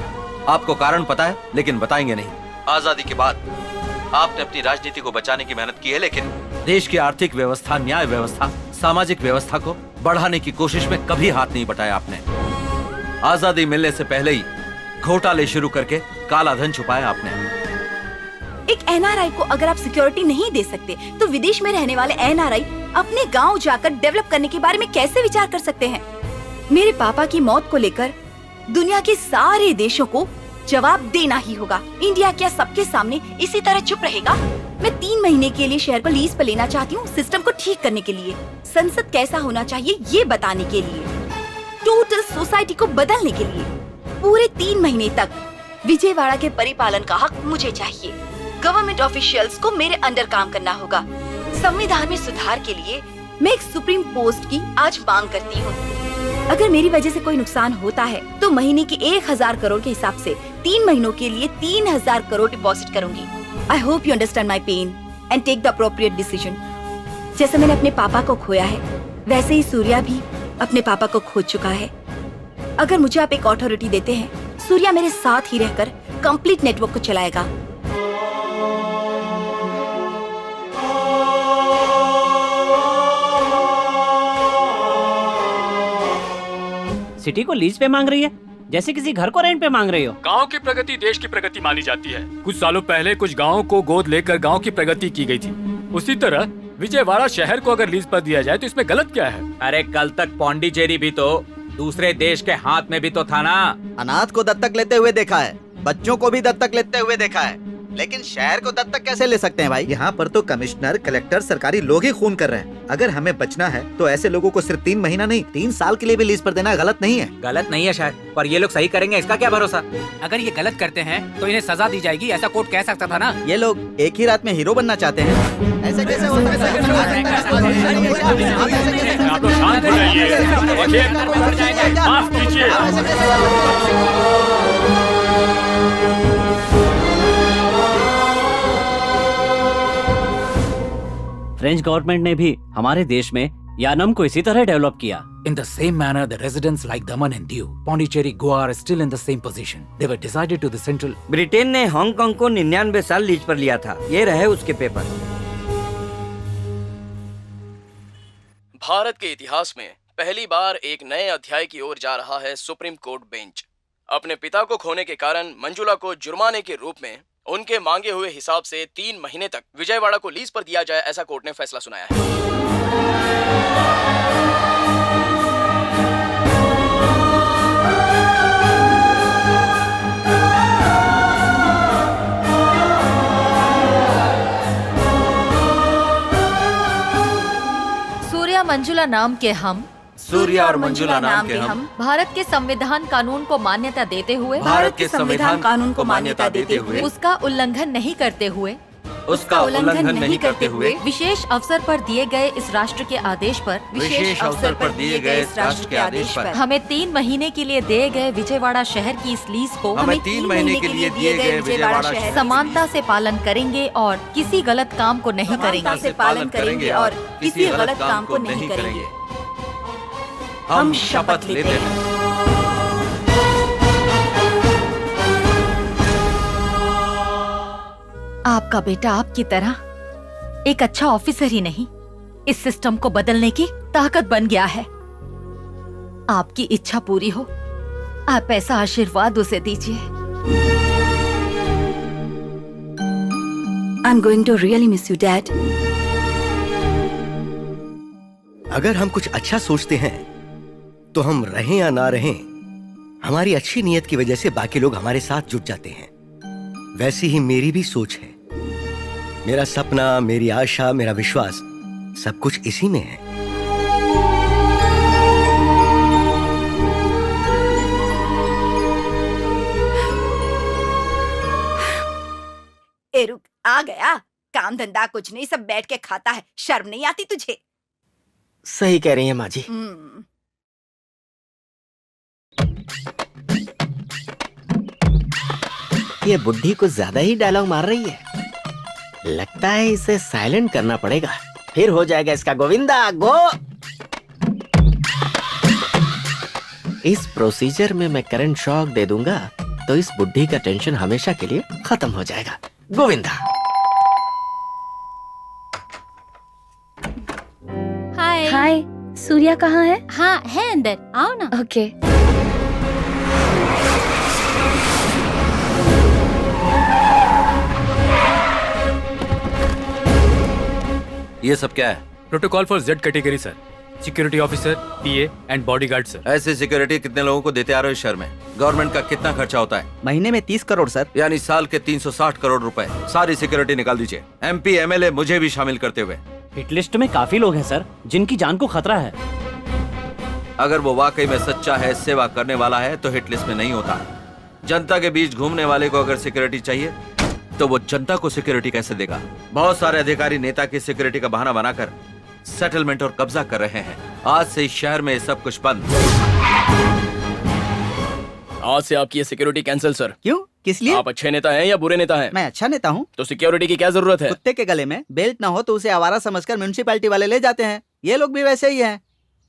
आपको कारण पता है, लेकिन बताएंगे नहीं। आजादी के बाद आपने अपनी राजनीति को बचाने की मेहनत की है, लेकिन देश की आर्थिक व्यवस्था, न्याय व्यवस्था, सामाजिक व्यवस्था को बढ़ाने की कोशिश में कभी हाथ नहीं बटाया आपने। आजादी मिलने से पहले ही घोटाले शुरू करके काला धन छुपाया आपने। एक एनआरआई को अगर आप सिक्योरिटी नहीं दे सकते, तो विदेश में रहने वाले एनआरआई अपने गांव जाकर डेवलप करने के बारे में कैसे विचार कर सकते हैं? मेरे पापा की मौत को लेकर दुनिया के सारे देशों को जवाब देना ही होगा। इंडिया क्या सबके सामने इसी तरह चुप रहेगा? मैं 3 महीने के लिए शहर को लीज पर लेना चाहती हूँ, सिस्टम को ठीक करने के लिए, संसद कैसा होना चाहिए ये बताने के लिए, टोटल सोसाइटी को बदलने के लिए। पूरे 3 महीने तक विजयवाड़ा के परिपालन का हक मुझे चाहिए। गवर्नमेंट ऑफिशियल्स को मेरे अंडर काम करना होगा। संविधान में सुधार के लिए मैं एक सुप्रीम पोस्ट की आज मांग करती हूँ। अगर मेरी वजह से कोई नुकसान होता है तो महीने की 1000 करोड़ के हिसाब से 3 महीनों के लिए 3000 करोड़ डिपॉजिट करूंगी। I hope you understand my pain and take the appropriate decision. जैसे मैंने अपने पापा को खोया है, वैसे ही सूर्या भी अपने पापा को खो चुका है। अगर मुझे आप एक अथॉरिटी देते हैं, सूर्या मेरे साथ ही रहकर कंप्लीट नेटवर्क को चलाएगा। सिटी को लीज पे मांग रही है, जैसे किसी घर को रेंट पे मांग रही हो। गांव की प्रगति देश की प्रगति मानी जाती है। कुछ सालों पहले कुछ गांवों को गोद लेकर गांव की प्रगति की गई थी। उसी तरह विजयवाड़ा शहर को अगर लीज पर दिया जाए तो इसमें गलत क्या है? अरे कल तक पौंडीचेरी भी तो दूसरे देश के हाथ में भी तो था ना। अनाथ को दत्तक लेते हुए देखा है, बच्चों को भी दत्तक लेते हुए देखा है, लेकिन शहर को दत्तक कैसे ले सकते हैं भाई? यहाँ पर तो कमिश्नर, कलेक्टर, सरकारी लोग ही खून कर रहे हैं। अगर हमें बचना है तो ऐसे लोगों को सिर्फ 3 महीना नहीं, 3 साल के लिए भी लीज पर देना गलत नहीं है। गलत नहीं है शायद, पर ये लोग सही करेंगे इसका क्या भरोसा? अगर ये गलत करते हैं तो इन्हें सजा दी जाएगी, ऐसा कोर्ट कह सकता था ना। ये लोग एक ही रात में हीरो बनना चाहते हैं। ऐसे कैसे हो सकता है? आप लोग शांत हो जाइए। माफ कीजिए। फ्रेंच गवर्नमेंट ने भी हमारे देश में यानम को इसी तरह डेवलप किया। In the same manner, the residents like Daman and Diu, Pondicherry, Goa are still in the same position. They were decided to the central. Britain ने हांगकांग को 99 साल लीज पर लिया था। ये रहे उसके पेपर। भारत के इतिहास में पहली बार एक नए अध्याय की ओर जा रहा है सुप्रीम कोर्ट बेंच। अपने पिता को खोने के कारण मंजुला को जुर्माने के रूप में उनके मांगे हुए हिसाब से 3 महीने तक विजयवाड़ा को लीज पर दिया जाए, ऐसा कोर्ट ने फैसला सुनाया है। सूर्या मंजुला नाम के हम, सूर्या और मंजुला नाम के हम भारत के संविधान कानून को मान्यता देते हुए, भारत के संविधान कानून को मान्यता देते हुए, उसका उल्लंघन नहीं करते हुए, उसका उल्लंघन नहीं करते हुए विशेष अवसर पर दिए गए इस राष्ट्र के आदेश पर विशेष अवसर पर दिए गए इस राष्ट्र के आदेश पर हमें 3 महीने के लिए दिए गए विजयवाड़ा शहर की इस लीज को हमें 3 महीने के लिए दिए गए विजयवाड़ा शहर समानता से पालन करेंगे और किसी गलत काम को नहीं करेंगे। से पालन करेंगे और किसी गलत काम को नहीं करेंगे। हम शपथ लेते हैं। आपका बेटा आपकी तरह एक अच्छा ऑफिसर ही नहीं, इस सिस्टम को बदलने की ताकत बन गया है। आपकी इच्छा पूरी हो, आप ऐसा आशीर्वाद उसे दीजिए। I'm going to really miss you, Dad. अगर हम कुछ अच्छा सोचते हैं तो हम रहें या ना रहें, हमारी अच्छी नीयत की वजह से बाकी लोग हमारे साथ जुट जाते हैं। वैसी ही मेरी भी सोच है। मेरा सपना, मेरी आशा, मेरा विश्वास सब कुछ इसी में है। ए रुक, आ गया। काम धंधा कुछ नहीं, सब बैठ के खाता है। शर्म नहीं आती तुझे? सही कह रही है माँ जी। ये बुढ़ी कुछ ज्यादा ही डायलॉग मार रही है। लगता है इसे साइलेंट करना पड़ेगा, फिर हो जाएगा इसका गोविंदा गो। इस प्रोसीजर में मैं करंट शॉक दे दूंगा तो इस बुढ़ी का टेंशन हमेशा के लिए खत्म हो जाएगा। गोविंदा। हाय हाय, सूर्या कहाँ है? हाँ है अंदर, आओ ना। ओके। ये सब क्या है? Protocol for Z category sir. Security officer, PA and bodyguard sir. ऐसे सिक्योरिटी कितने लोगों को देते आ रहे हो इस शहर में? गवर्नमेंट का कितना खर्चा होता है? महीने में 30 करोड़ सर। यानी साल के 360 करोड़ रुपए। सारी सिक्योरिटी निकाल दीजिए, MP MLA मुझे भी शामिल करते हुए। हिट लिस्ट में काफी लोग हैं सर जिनकी जान को खतरा है। अगर वो वाकई में सच्चा है, सेवा करने वाला है तो हिट लिस्ट में नहीं होता। जनता के बीच घूमने वाले को अगर सिक्योरिटी चाहिए तो वो जनता को सिक्योरिटी कैसे देगा? बहुत सारे अधिकारी नेता की सिक्योरिटी का बहाना बनाकर सेटलमेंट और कब्जा कर रहे हैं। आज से इस शहर में सब कुछ बंद। आज से आपकी ये सिक्योरिटी कैंसिल सर। क्यों? किस लिए? आप अच्छे नेता हैं या बुरे नेता हैं? मैं अच्छा नेता हूँ। तो सिक्योरिटी की क्या जरूरत है? कुत्ते के गले में बेल्ट ना हो तो उसे आवारा समझकर म्युनिसिपैलिटी वाले ले जाते हैं। ये लोग भी वैसे ही हैं।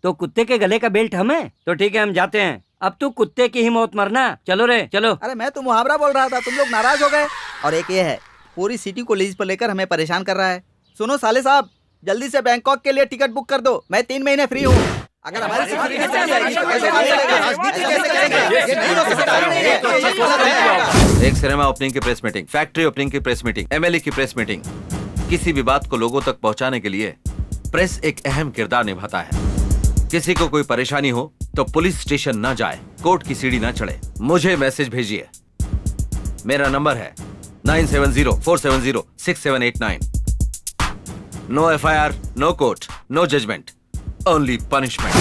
तो कुत्ते के गले का बेल्ट हमें? तो ठीक है, हम जाते हैं। अब तू कुत्ते की ही मौत मरना। चलो रे चलो। अरे मैं तो मुहावरा बोल रहा था, तुम लोग नाराज हो गए। और एक ये है, पूरी सिटी को लीज पर लेकर हमें परेशान कर रहा है। सुनो साले साहब, जल्दी से बैंकॉक के लिए टिकट बुक कर दो। मैं 3 महीने फ्री हूँ। अगर हमारी सिक्योरिटी नहीं जाएगी तो कैसे काम चलेगा? राजनीति कैसे करेंगे? ये नहीं हो सकता। एक सिनेमा ओपनिंग की प्रेस मीटिंग, फैक्ट्री ओपनिंग की प्रेस मीटिंग, MLA की प्रेस मीटिंग, किसी भी बात को लोगों तक पहुंचाने के लिए प्रेस एक अहम किरदार निभाता है। किसी को कोई परेशानी हो तो पुलिस स्टेशन न जाए, कोर्ट की सीढ़ी न चढ़े, मुझे मैसेज भेजिए। मेरा नंबर है 9704706789। No FIR, no court, no judgment, only punishment.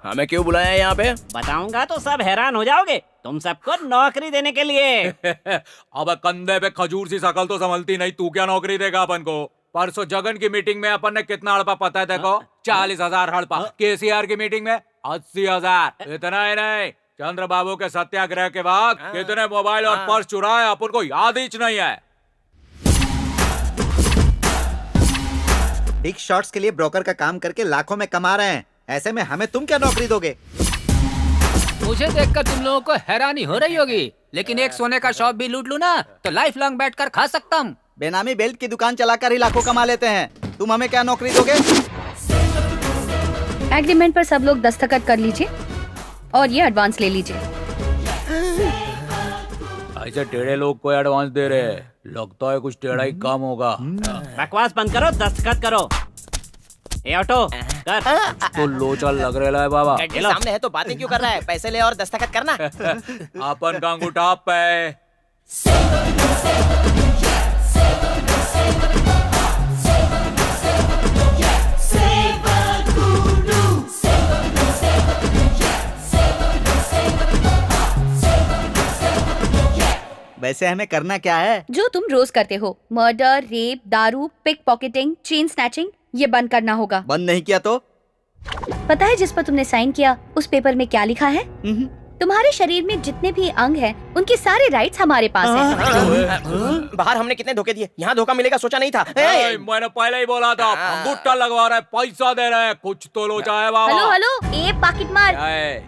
हमें क्यों बुलाया है यहाँ पे? बताऊंगा तो सब हैरान हो जाओगे। तुम सबको नौकरी देने के लिए। अब कंधे पे खजूर सी शकल तो संभलती नहीं, तू क्या नौकरी देगा अपन को? परसों जगन की मीटिंग में अपन ने कितना हड़पा पता है देखो? 40,000 हड़पा। KCR की मीटिंग में 80,000। इतना ही नहीं, चंद्र बाबू के सत्याग्रह के बाद कितने मोबाइल और पर्स चुराए अपन को याद ही नहीं है। बिग शॉट्स के लिए ब्रोकर का काम करके लाखों में कमा रहे हैं। ऐसे में हमें तुम क्या नौकरी दोगे? मुझे देखकर तुम लोगों को हैरानी हो रही होगी, लेकिन एक सोने का शॉप भी लूट लूं ना तो लाइफ लॉन्ग बैठकर खा सकता हूँ। बेनामी बेल्ट की दुकान चलाकर ही लाखों कमा लेते हैं। तुम हमें क्या नौकरी दोगे? एग्रीमेंट पर सब लोग दस्तखत कर लीजिए और ये एडवांस ले लीजिए। ऐसे टेढ़े लोग को एडवांस दे रहे हैं, लगता है कुछ टेढ़ा ही काम होगा। बकवास बंद करो, दस्तखत करो। ए ऑटो कर। तो लोचल लग रहा है बाबा। सामने है तो बातें क्यों कर रहा है? पैसे ले और दस्तखत करना। अपन का अंगूठा पे। वैसे हमें करना क्या है? जो तुम रोज करते हो, मर्डर, रेप, दारू, पिक पॉकेटिंग, चेन स्नैचिंग, ये बंद करना होगा। बंद नहीं किया तो? पता है जिस पर तुमने साइन किया उस पेपर में क्या लिखा है? तुम्हारे शरीर में जितने भी अंग हैं, उनके सारे राइट्स हमारे पास हैं। बाहर हमने कितने धोखे दिए, यहाँ धोखा मिलेगा सोचा नहीं था। मैंने पहले ही बोला था, अंगूठा लगवा रहा है, पैसा दे रहा है, कुछ तो लोचा है बाबा। हेलो हेलो, ए पाकिट मार,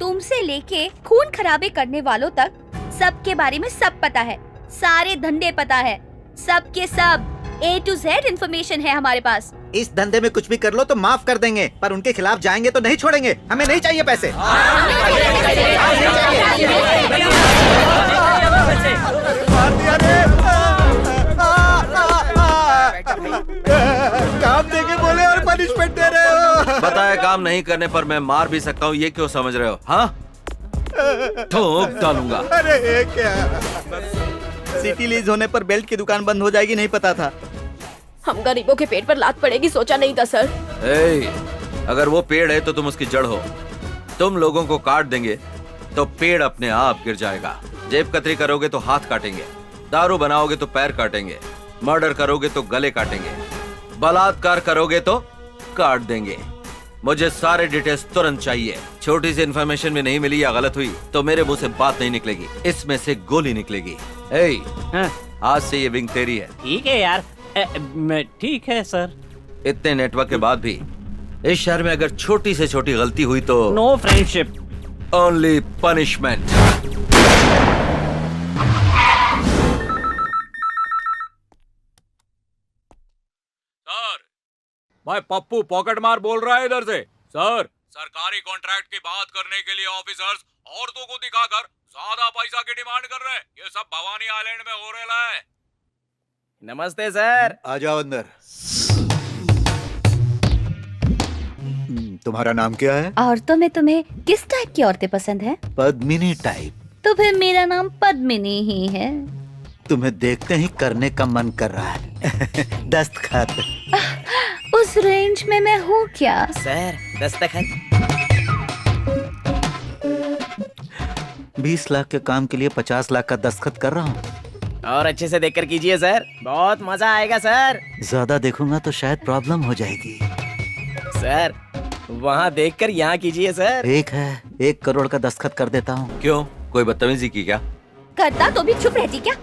तुमसे लेके खून खराबे करने वालों तक सबके बारे में सब पता है, सारे धंधे पता है, सब के सब A to Z इन्फॉर्मेशन है हमारे पास। इस धंधे में कुछ भी कर लो तो माफ कर देंगे, पर उनके खिलाफ जाएंगे तो नहीं छोड़ेंगे। हमें नहीं चाहिए पैसे। काम देके बोले और पनिशमेंट दे रहे हो। बताया काम नहीं करने पर मैं मार भी सकता हूँ, ये क्यों समझ रहे हो? हाँ, ठोक डालूंगा। अरे ये क्या? सिटी लीज होने पर बेल्ट की दुकान बंद हो जाएगी, नहीं पता था। हम गरीबों के पेट पर लात पड़ेगी सोचा नहीं था सर। अगर वो पेड़ है तो तुम उसकी जड़ हो। तुम लोगों को काट देंगे तो पेड़ अपने आप गिर जाएगा। जेब कतरी करोगे तो हाथ काटेंगे, दारू बनाओगे तो पैर काटेंगे, मर्डर करोगे तो गले काटेंगे, बलात्कार करोगे तो काट देंगे। मुझे सारे डिटेल्स तुरंत चाहिए। छोटी सी इन्फॉर्मेशन भी नहीं मिली या गलत हुई तो मेरे मुंह से बात नहीं निकलेगी, इसमें से गोली निकलेगी। आज से ये विंग तेरी है। ठीक है यार, ठीक है सर। इतने नेटवर्क के बाद भी इस शहर में अगर छोटी से छोटी गलती हुई तो no friendship, only punishment. Sir, भाई पप्पू पॉकेट मार बोल रहा है इधर से। सर, सरकारी कॉन्ट्रैक्ट की बात करने के लिए ऑफिसर्स औरतों को दिखाकर ज्यादा पैसा की डिमांड कर रहे हैं। ये सब भवानी आइलैंड में हो रहा है। नमस्ते सर। आ जाओ अंदर। तुम्हारा नाम क्या है? औरतों में तुम्हें किस टाइप की औरतें पसंद हैं? पद्मिनी टाइप। तो फिर मेरा नाम पद्मिनी ही है। तुम्हें देखते ही करने का मन कर रहा है। दस्तखत। उस रेंज में मैं हूँ क्या? सर, दस्तखत। 20 लाख के काम के लिए 50 लाख का दस्तखत कर रहा हूँ। और अच्छे से देखकर कीजिए सर, बहुत मजा आएगा सर। ज्यादा देखूंगा तो शायद प्रॉब्लम हो जाएगी। सर, वहाँ देखकर यहाँ कीजिए सर। एक है, 1 करोड़ का दस्तखत कर देता हूँ। क्यों, कोई बदतमीजी की क्या? करता तो भी चुप रहती क्या?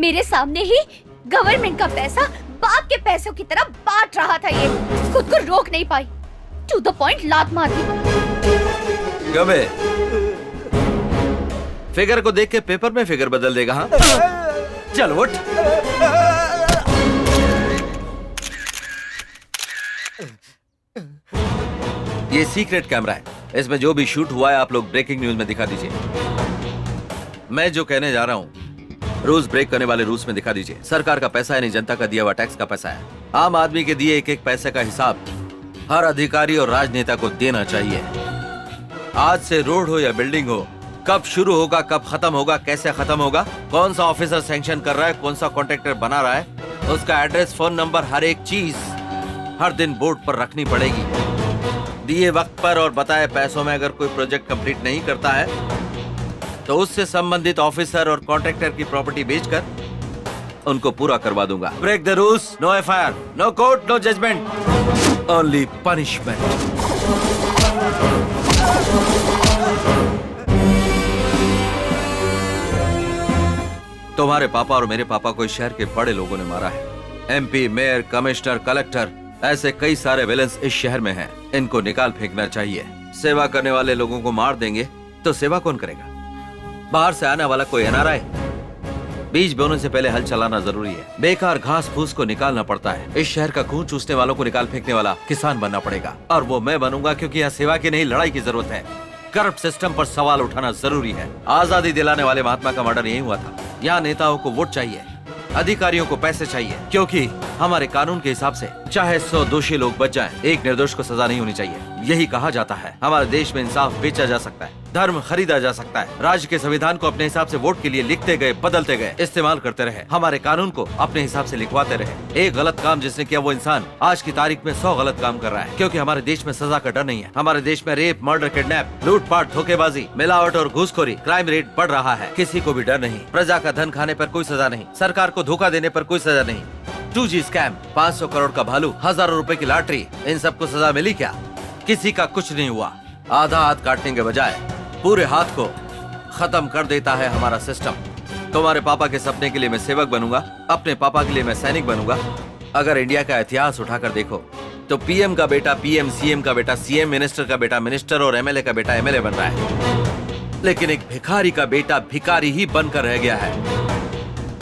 मेरे सामने ही गवर्नमेंट का पैसा बाप के पैसों की तरह बांट रहा था। ये खुद को रोक नहीं पाई, टू द पॉइंट लात मार दी। गबे, फिगर को देख के पेपर में फिगर बदल देगा। हाँ, चल उठ। ये सीक्रेट कैमरा है, इसमें जो भी शूट हुआ है आप लोग ब्रेकिंग न्यूज में दिखा दीजिए। मैं जो कहने जा रहा हूँ रूल्स ब्रेक करने वाले रूल्स में दिखा दीजिए। सरकार का पैसा है, नहीं जनता का दिया हुआ टैक्स का पैसा है। आम आदमी के दिए एक एक पैसे का हिसाब हर अधिकारी और राजनेता को देना चाहिए। आज से रोड हो या बिल्डिंग हो, कब शुरू होगा, कब खत्म होगा, कैसे खत्म होगा, कौन सा ऑफिसर सैंक्शन कर रहा है, कौन सा कॉन्ट्रैक्टर बना रहा है, उसका एड्रेस, फोन नंबर, हर एक चीज हर दिन बोर्ड पर रखनी पड़ेगी। दिए वक्त पर और बताए पैसों में अगर कोई प्रोजेक्ट कंप्लीट नहीं करता है तो उससे संबंधित ऑफिसर और कॉन्ट्रैक्टर की प्रॉपर्टी बेचकर उनको पूरा करवा दूंगा। Break the rules, no FIR, no court, no judgment, only punishment. तुम्हारे पापा और मेरे पापा को इस शहर के बड़े लोगों ने मारा है। एमपी, मेयर, कमिश्नर, कलेक्टर, ऐसे कई सारे विलेंस इस शहर में हैं। इनको निकाल फेंकना चाहिए। सेवा करने वाले लोगों को मार देंगे तो सेवा कौन करेगा? बाहर से आने वाला कोई एनआरआई? बीज बोने से पहले हल चलाना जरूरी है। बेकार घास फूस को निकालना पड़ता है। इस शहर का खून चूसने वालों को निकाल फेंकने वाला किसान बनना पड़ेगा, और वो मैं बनूंगा, क्योंकि यहाँ सेवा की नहीं लड़ाई की जरूरत है। करप्ट सिस्टम पर सवाल उठाना जरूरी है। आजादी दिलाने वाले महात्मा का मर्डर यही हुआ था। यहाँ नेताओं को वोट चाहिए, अधिकारियों को पैसे चाहिए, क्योंकि हमारे कानून के हिसाब से चाहे 100 दोषी लोग बच जाएं, एक निर्दोष को सजा नहीं होनी चाहिए। यही कहा जाता है। हमारे देश में इंसाफ बेचा जा सकता है, धर्म खरीदा जा सकता है। राज्य के संविधान को अपने हिसाब से वोट के लिए लिखते गए, बदलते गए, इस्तेमाल करते रहे। हमारे कानून को अपने हिसाब से लिखवाते रहे। एक गलत काम जिसने किया वो इंसान आज की तारीख में 100 गलत काम कर रहा है, क्योंकि हमारे देश में सजा का डर नहीं है। हमारे देश में रेप, मर्डर, किडनैप, लूटपाट, धोखेबाजी, मिलावट और घूसखोरी, क्राइम रेट बढ़ रहा है। किसी को भी डर नहीं। प्रजा का धन खाने पर कोई सजा नहीं, सरकार को धोखा देने पर कोई सजा नहीं। 2G स्कैम, 500 करोड़ का भालू, हजारों रुपए की लॉटरी, इन सबको सजा मिली क्या? किसी का कुछ नहीं हुआ। आधा हाथ काटने के बजाय पूरे हाथ को खत्म कर देता है हमारा सिस्टम। तुम्हारे पापा के सपने के लिए मैं सेवक बनूंगा, अपने पापा के लिए मैं सैनिक बनूंगा। अगर इंडिया का इतिहास उठाकर देखो तो पीएम का बेटा पीएम, सीएम का बेटा सीएम, मिनिस्टर का बेटा मिनिस्टर और एमएलए का बेटा एमएलए बन रहा है। लेकिन एक भिखारी का बेटा भिखारी ही बनकर रह गया है।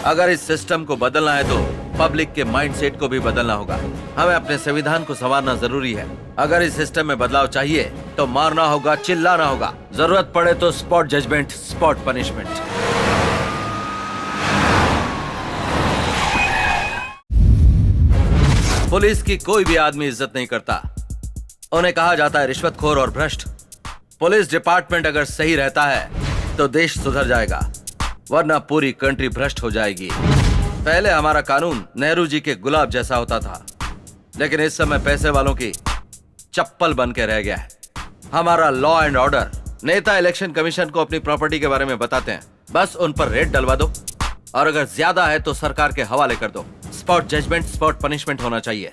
अगर इस सिस्टम को बदलना है तो पब्लिक के माइंडसेट को भी बदलना होगा। हमें अपने संविधान को संवारना जरूरी है। अगर इस सिस्टम में बदलाव चाहिए तो मारना होगा, चिल्लाना होगा, जरूरत पड़े तो spot judgment, spot punishment. Police की कोई भी आदमी इज्जत नहीं करता। उन्हें कहा जाता है रिश्वतखोर और भ्रष्ट। पुलिस डिपार्टमेंट अगर सही रहता है तो देश सुधर जाएगा, वरना पूरी कंट्री भ्रष्ट हो जाएगी। पहले हमारा कानून नेहरू जी के गुलाब जैसा होता था, लेकिन इस समय पैसे वालों की चप्पल बन के रह गया है। हमारा लॉ एंड ऑर्डर, नेता इलेक्शन कमीशन को अपनी प्रॉपर्टी के बारे में बताते हैं, बस उन पर रेड डलवा दो, और अगर ज्यादा है तो सरकार के हवाले कर दो। स्पॉट जजमेंट, स्पॉट पनिशमेंट होना चाहिए।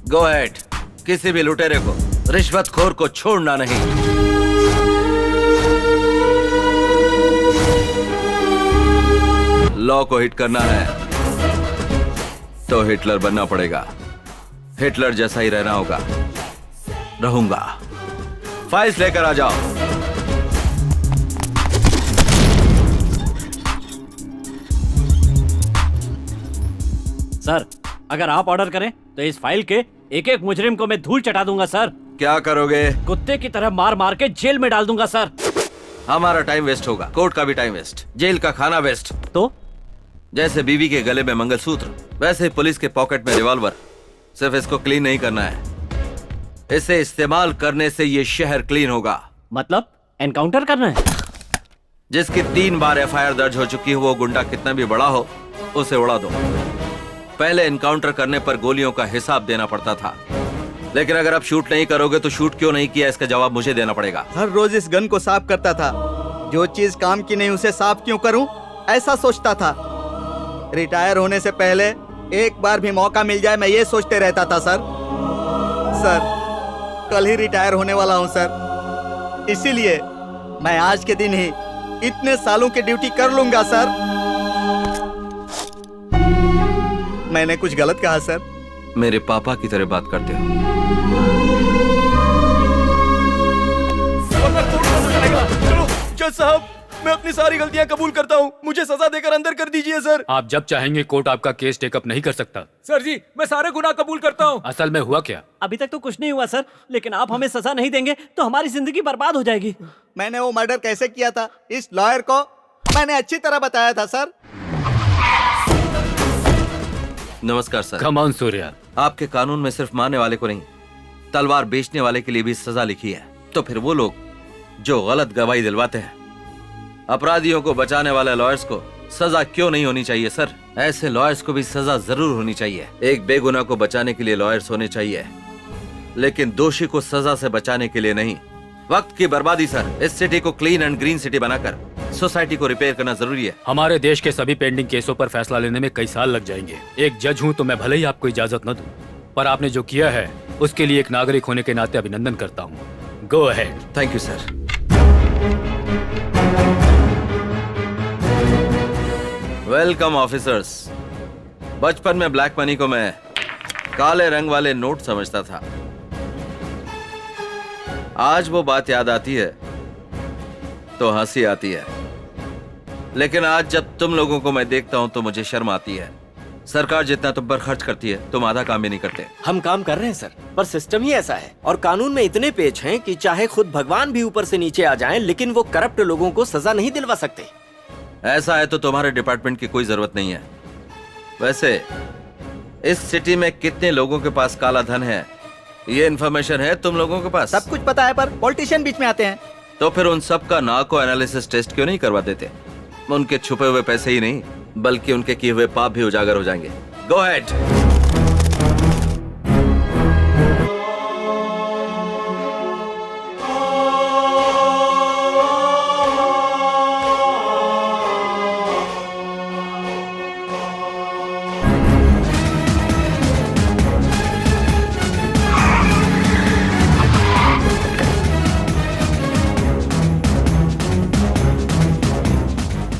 गो अहेड, किसी भी लुटेरे को, रिश्वतखोर को छोड़ना नहीं। लॉ को हिट करना है तो हिटलर बनना पड़ेगा। हिटलर जैसा ही रहना होगा, रहूंगा। फाइल्स लेकर आ जाओ। सर, अगर आप ऑर्डर करें तो इस फाइल के एक एक मुजरिम को मैं धूल चटा दूंगा सर। क्या करोगे? कुत्ते की तरह मार मार के जेल में डाल दूंगा सर। हमारा टाइम वेस्ट होगा, कोर्ट का भी टाइम वेस्ट, जेल का खाना वेस्ट। तो जैसे बीवी के गले में मंगलसूत्र, वैसे पुलिस के पॉकेट में रिवॉल्वर। सिर्फ इसको क्लीन नहीं करना है, इसे इस्तेमाल करने से ये शहर क्लीन होगा। मतलब एनकाउंटर करना है? जिसकी 3 बार एफआईआर दर्ज हो चुकी हो, वो गुंडा कितना भी बड़ा हो, उसे उड़ा दो। पहले एनकाउंटर करने पर गोलियों का हिसाब देना पड़ता था, लेकिन अगर आप शूट नहीं करोगे तो शूट क्यों नहीं किया, इसका जवाब मुझे देना पड़ेगा। हर रोज इस गन को साफ करता था। जो चीज काम की नहीं उसे साफ क्यों करूं, ऐसा सोचता था। रिटायर होने से पहले एक बार भी मौका मिल जाए, मैं ये सोचते रहता था। सर, कल ही रिटायर होने वाला हूं सर, इसीलिए मैं आज के दिन ही इतने सालों की ड्यूटी कर लूंगा सर। मैंने कुछ गलत कहा सर? मेरे पापा की तरह बात करते हो। चलो जज साहब, मैं अपनी सारी गलतियां कबूल करता हूँ, मुझे सजा देकर अंदर कर दीजिए सर। आप जब चाहेंगे कोर्ट आपका केस टेकअप नहीं कर सकता। सर जी, मैं सारे गुनाह कबूल करता हूँ। असल में हुआ क्या? अभी तक तो कुछ नहीं हुआ सर, लेकिन आप हमें सजा नहीं देंगे तो हमारी जिंदगी बर्बाद हो जाएगी। मैंने वो मर्डर कैसे किया था, इस लॉयर को मैंने अच्छी तरह बताया था सर। नमस्कार सर। Come on Surya. आपके कानून में सिर्फ मारने वाले को नहीं, तलवार बेचने वाले के लिए भी सजा लिखी है। तो फिर वो लोग जो गलत गवाही दिलवाते हैं, अपराधियों को बचाने वाले लॉयर्स को सजा क्यों नहीं होनी चाहिए सर? ऐसे लॉयर्स को भी सजा जरूर होनी चाहिए। एक बेगुनाह को बचाने के लिए लॉयर्स होने चाहिए, लेकिन दोषी को सजा से बचाने के लिए नहीं। वक्त की बर्बादी सर। इस सिटी को क्लीन एंड ग्रीन सिटी बनाकर सोसाइटी को रिपेयर करना जरूरी है। हमारे देश के सभी पेंडिंग केसों पर फैसला लेने में कई साल लग जाएंगे। एक जज हूँ तो मैं भले ही आपको इजाजत न दूं, पर आपने जो किया है उसके लिए एक नागरिक होने के नाते अभिनंदन करता हूँ। Go ahead. Thank you sir. Welcome officers. बचपन में ब्लैक मनी को मैं काले रंग वाले नोट समझता था। आज वो बात याद आती है तो हंसी आती है, लेकिन आज जब तुम लोगों को मैं देखता हूं तो मुझे शर्म आती है। सरकार जितना तुम पर खर्च करती है, तुम आधा काम भी नहीं करते। हम काम कर रहे हैं सर, पर सिस्टम ही ऐसा है और कानून में इतने पेच हैं कि चाहे खुद भगवान भी ऊपर से नीचे आ जाएं, लेकिन वो करप्ट लोगों को सजा नहीं दिलवा सकते। ऐसा है तो तुम्हारे डिपार्टमेंट की कोई जरूरत नहीं है। वैसे इस सिटी में कितने लोगों के पास काला धन है, ये इन्फॉर्मेशन है तुम लोगों के पास? सब कुछ पता है, पर पॉलिटिशियन बीच में आते हैं। तो फिर उन सब का नार्को एनालिसिस टेस्ट क्यों नहीं करवा देते? उनके छुपे हुए पैसे ही नहीं, बल्कि उनके किए हुए पाप भी उजागर हो जाएंगे। Go ahead.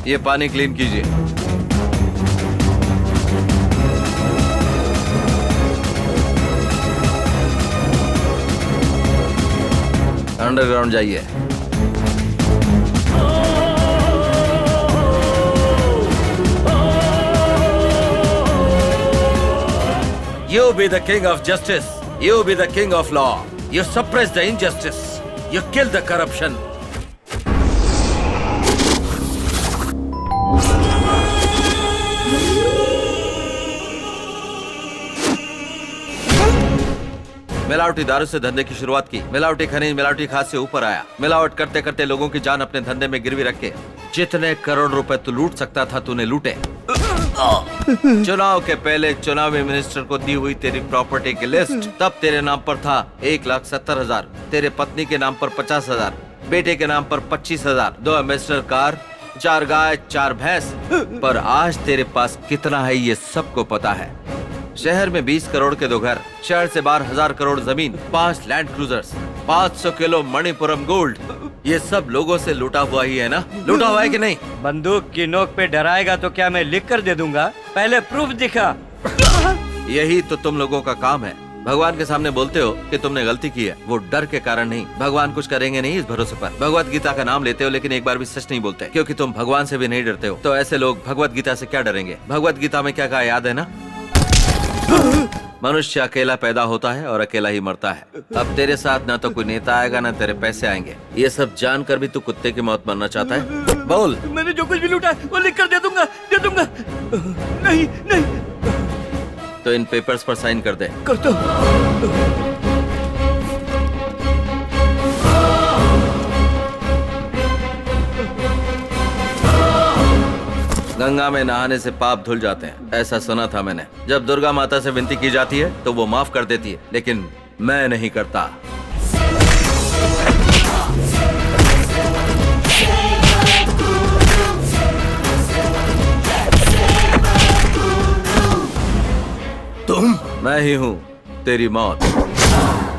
ये पानी क्लीन कीजिए। अंडरग्राउंड जाइए। You be the king of justice. You be the king of law. You suppress the injustice. You kill the corruption. मिलावटी दारू से धंधे की शुरुआत की, मिलावटी खनिज, मिलावटी खाद से ऊपर आया। मिलावट करते करते लोगों की जान अपने धंधे में गिरवी रख के जितने करोड़ रुपए तू लूट सकता था तूने लूटे। चुनाव के पहले चुनावी मिनिस्टर को दी हुई तेरी प्रॉपर्टी की लिस्ट तब तेरे नाम पर था 1,70,000, तेरे पत्नी के नाम पर 50,000, बेटे के नाम पर 25,000, 2 एम्बेसडर कार, 4 गाय, 4 भैंस। पर आज तेरे पास कितना है ये सबको पता है। शहर में 20 करोड़ के 2 घर, शहर से बाहर 1000 करोड़ जमीन, 5 land cruisers, 500 kilo Manappuram gold, ये सब लोगों से लूटा हुआ ही है ना? लूटा हुआ है कि नहीं? बंदूक की नोक पे डराएगा तो क्या मैं लिख कर दे दूंगा? पहले प्रूफ दिखा। यही तो तुम लोगों का काम है। भगवान के सामने बोलते हो कि तुमने गलती की है, वो डर के कारण नहीं। भगवान कुछ करेंगे नहीं इस भरोसे पर। भगवत गीता का नाम लेते हो लेकिन एक बार भी सच नहीं बोलते, क्योंकि तुम भगवान से भी नहीं डरते हो। तो ऐसे लोग भगवत गीता से क्या डरेंगे? भगवत गीता में क्या कहा याद है ना? मनुष्य अकेला पैदा होता है और अकेला ही मरता है। अब तेरे साथ ना तो कोई नेता आएगा ना तेरे पैसे आएंगे। ये सब जानकर भी तू कुत्ते की मौत मरना चाहता है? बोल। मैंने जो कुछ भी लूटा है वो लिख कर दे दूंगा, दे दूंगा। नहीं नहीं। तो इन पेपर्स पर साइन कर दे। कर दो। गंगा में नहाने से पाप धुल जाते हैं, ऐसा सुना था मैंने। जब दुर्गा माता से विनती की जाती है तो वो माफ कर देती है, लेकिन मैं नहीं करता। तुम? मैं ही हूँ तेरी मौत।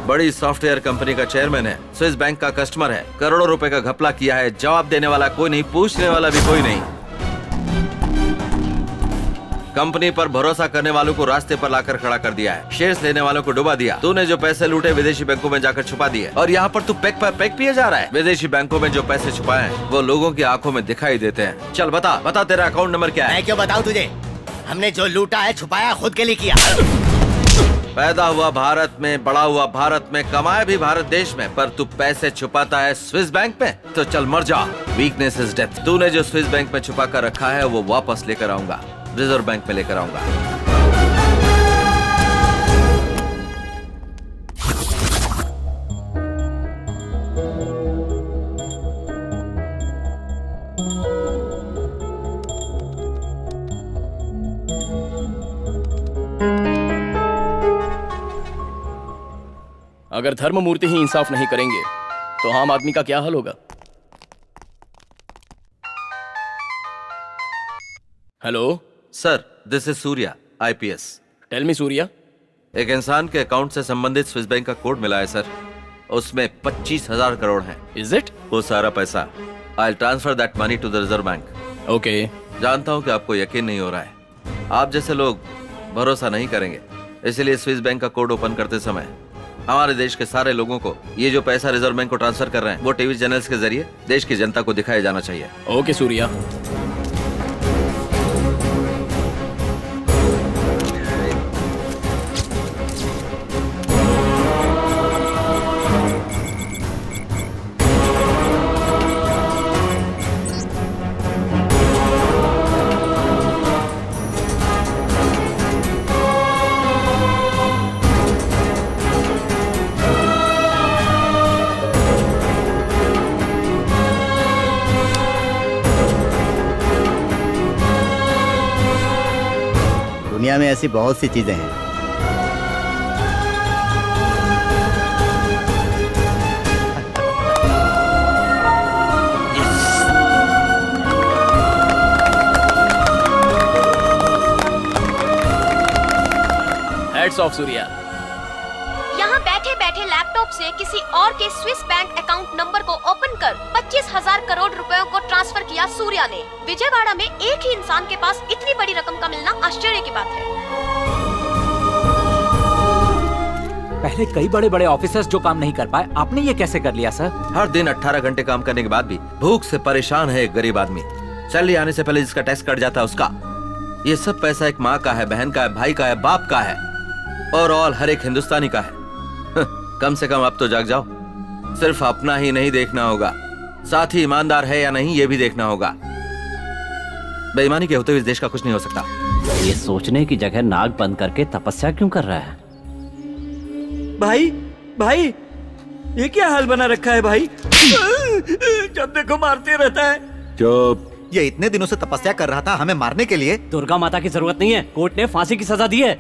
बड़ी सॉफ्टवेयर कंपनी का चेयरमैन है, स्विस बैंक का कस्टमर है, करोड़ों रुपए का घपला किया है। जवाब देने वाला कोई नहीं, पूछने वाला भी कोई नहीं। कंपनी पर भरोसा करने वालों को रास्ते पर लाकर खड़ा कर दिया है, शेयर्स लेने वालों को डुबा दिया। तूने जो पैसे लूटे विदेशी बैंकों में जाकर छुपा दिए, और यहाँ पर तू पैक पर पैक पिए जा रहा है। विदेशी बैंकों में जो पैसे छुपाए हैं वो लोगों की आंखों में दिखाई देते हैं। चल बता बता, तेरा अकाउंट नंबर क्या है? मैं क्यों बताऊं तुझे? हमने जो लूटा है छुपाया खुद के लिए किया। पैदा हुआ भारत में, बड़ा हुआ भारत में, कमाया भी भारत देश में, पर तू पैसे छुपाता है स्विस बैंक में। तो चल मर जा। Weakness is death. तूने जो स्विस बैंक में छुपा कर रखा है वो वापस लेकर आऊंगा, रिजर्व बैंक में लेकर आऊंगा। अगर धर्म मूर्ति ही इंसाफ नहीं करेंगे तो आम आदमी का क्या हाल होगा? Hello sir, this is Surya, IPS। Tell me Surya. एक इंसान के अकाउंट से संबंधित स्विस बैंक का कोड मिला है सर, उसमें 25,000 करोड़ है। Is it? वो सारा पैसा I transfer that money to the reserve bank. Okay. जानता हूँ कि आपको यकीन नहीं हो रहा है, आप जैसे लोग भरोसा नहीं करेंगे, इसलिए स्विस बैंक का कोड ओपन करते समय हमारे देश के सारे लोगों को ये जो पैसा रिजर्व बैंक को ट्रांसफर कर रहे हैं वो टीवी चैनल्स के जरिए देश की जनता को दिखाया जाना चाहिए। ओके सूर्या। दुनिया में ऐसी बहुत सी चीजें हैं। Heads of Surya. यहाँ बैठे बैठे लैपटॉप से किसी और के स्विस बैंक अकाउंट नंबर को ओपन कर 25,000 करोड़ रुपयों को ट्रांसफर किया सूर्या ने। विजयवाड़ा में एक ही इंसान के पास इतनी बड़ी रकम का मिलना आश्चर्य की बात है। पहले कई बड़े बड़े ऑफिसर्स जो काम नहीं कर पाए, आपने ये कैसे कर लिया सर? हर दिन 18 घंटे काम करने के बाद भी भूख से परेशान है एक गरीब आदमी। सैलरी आने से पहले जिसका टैक्स कट जाता है उसका। ये सब पैसा एक माँ का है, बहन का है, भाई का है, बाप का है और ऑल हर एक हिंदुस्तानी का है। कम से कम अब तो जाग जाओ। सिर्फ अपना ही नहीं देखना होगा, साथ ही ईमानदार है या नहीं ये भी देखना होगा। बेईमानी के होते हुए इस देश का कुछ नहीं हो सकता। ये सोचने की जगह नाक बंद करके तपस्या क्यों कर रहा है? भाई भाई ये क्या हाल बना रखा है भाई? जब देखो मारते रहता है। चुप। ये इतने दिनों से तपस्या कर रहा था हमें मारने के लिए। दुर्गा माता की जरूरत नहीं है, कोर्ट ने फांसी की सजा दी है।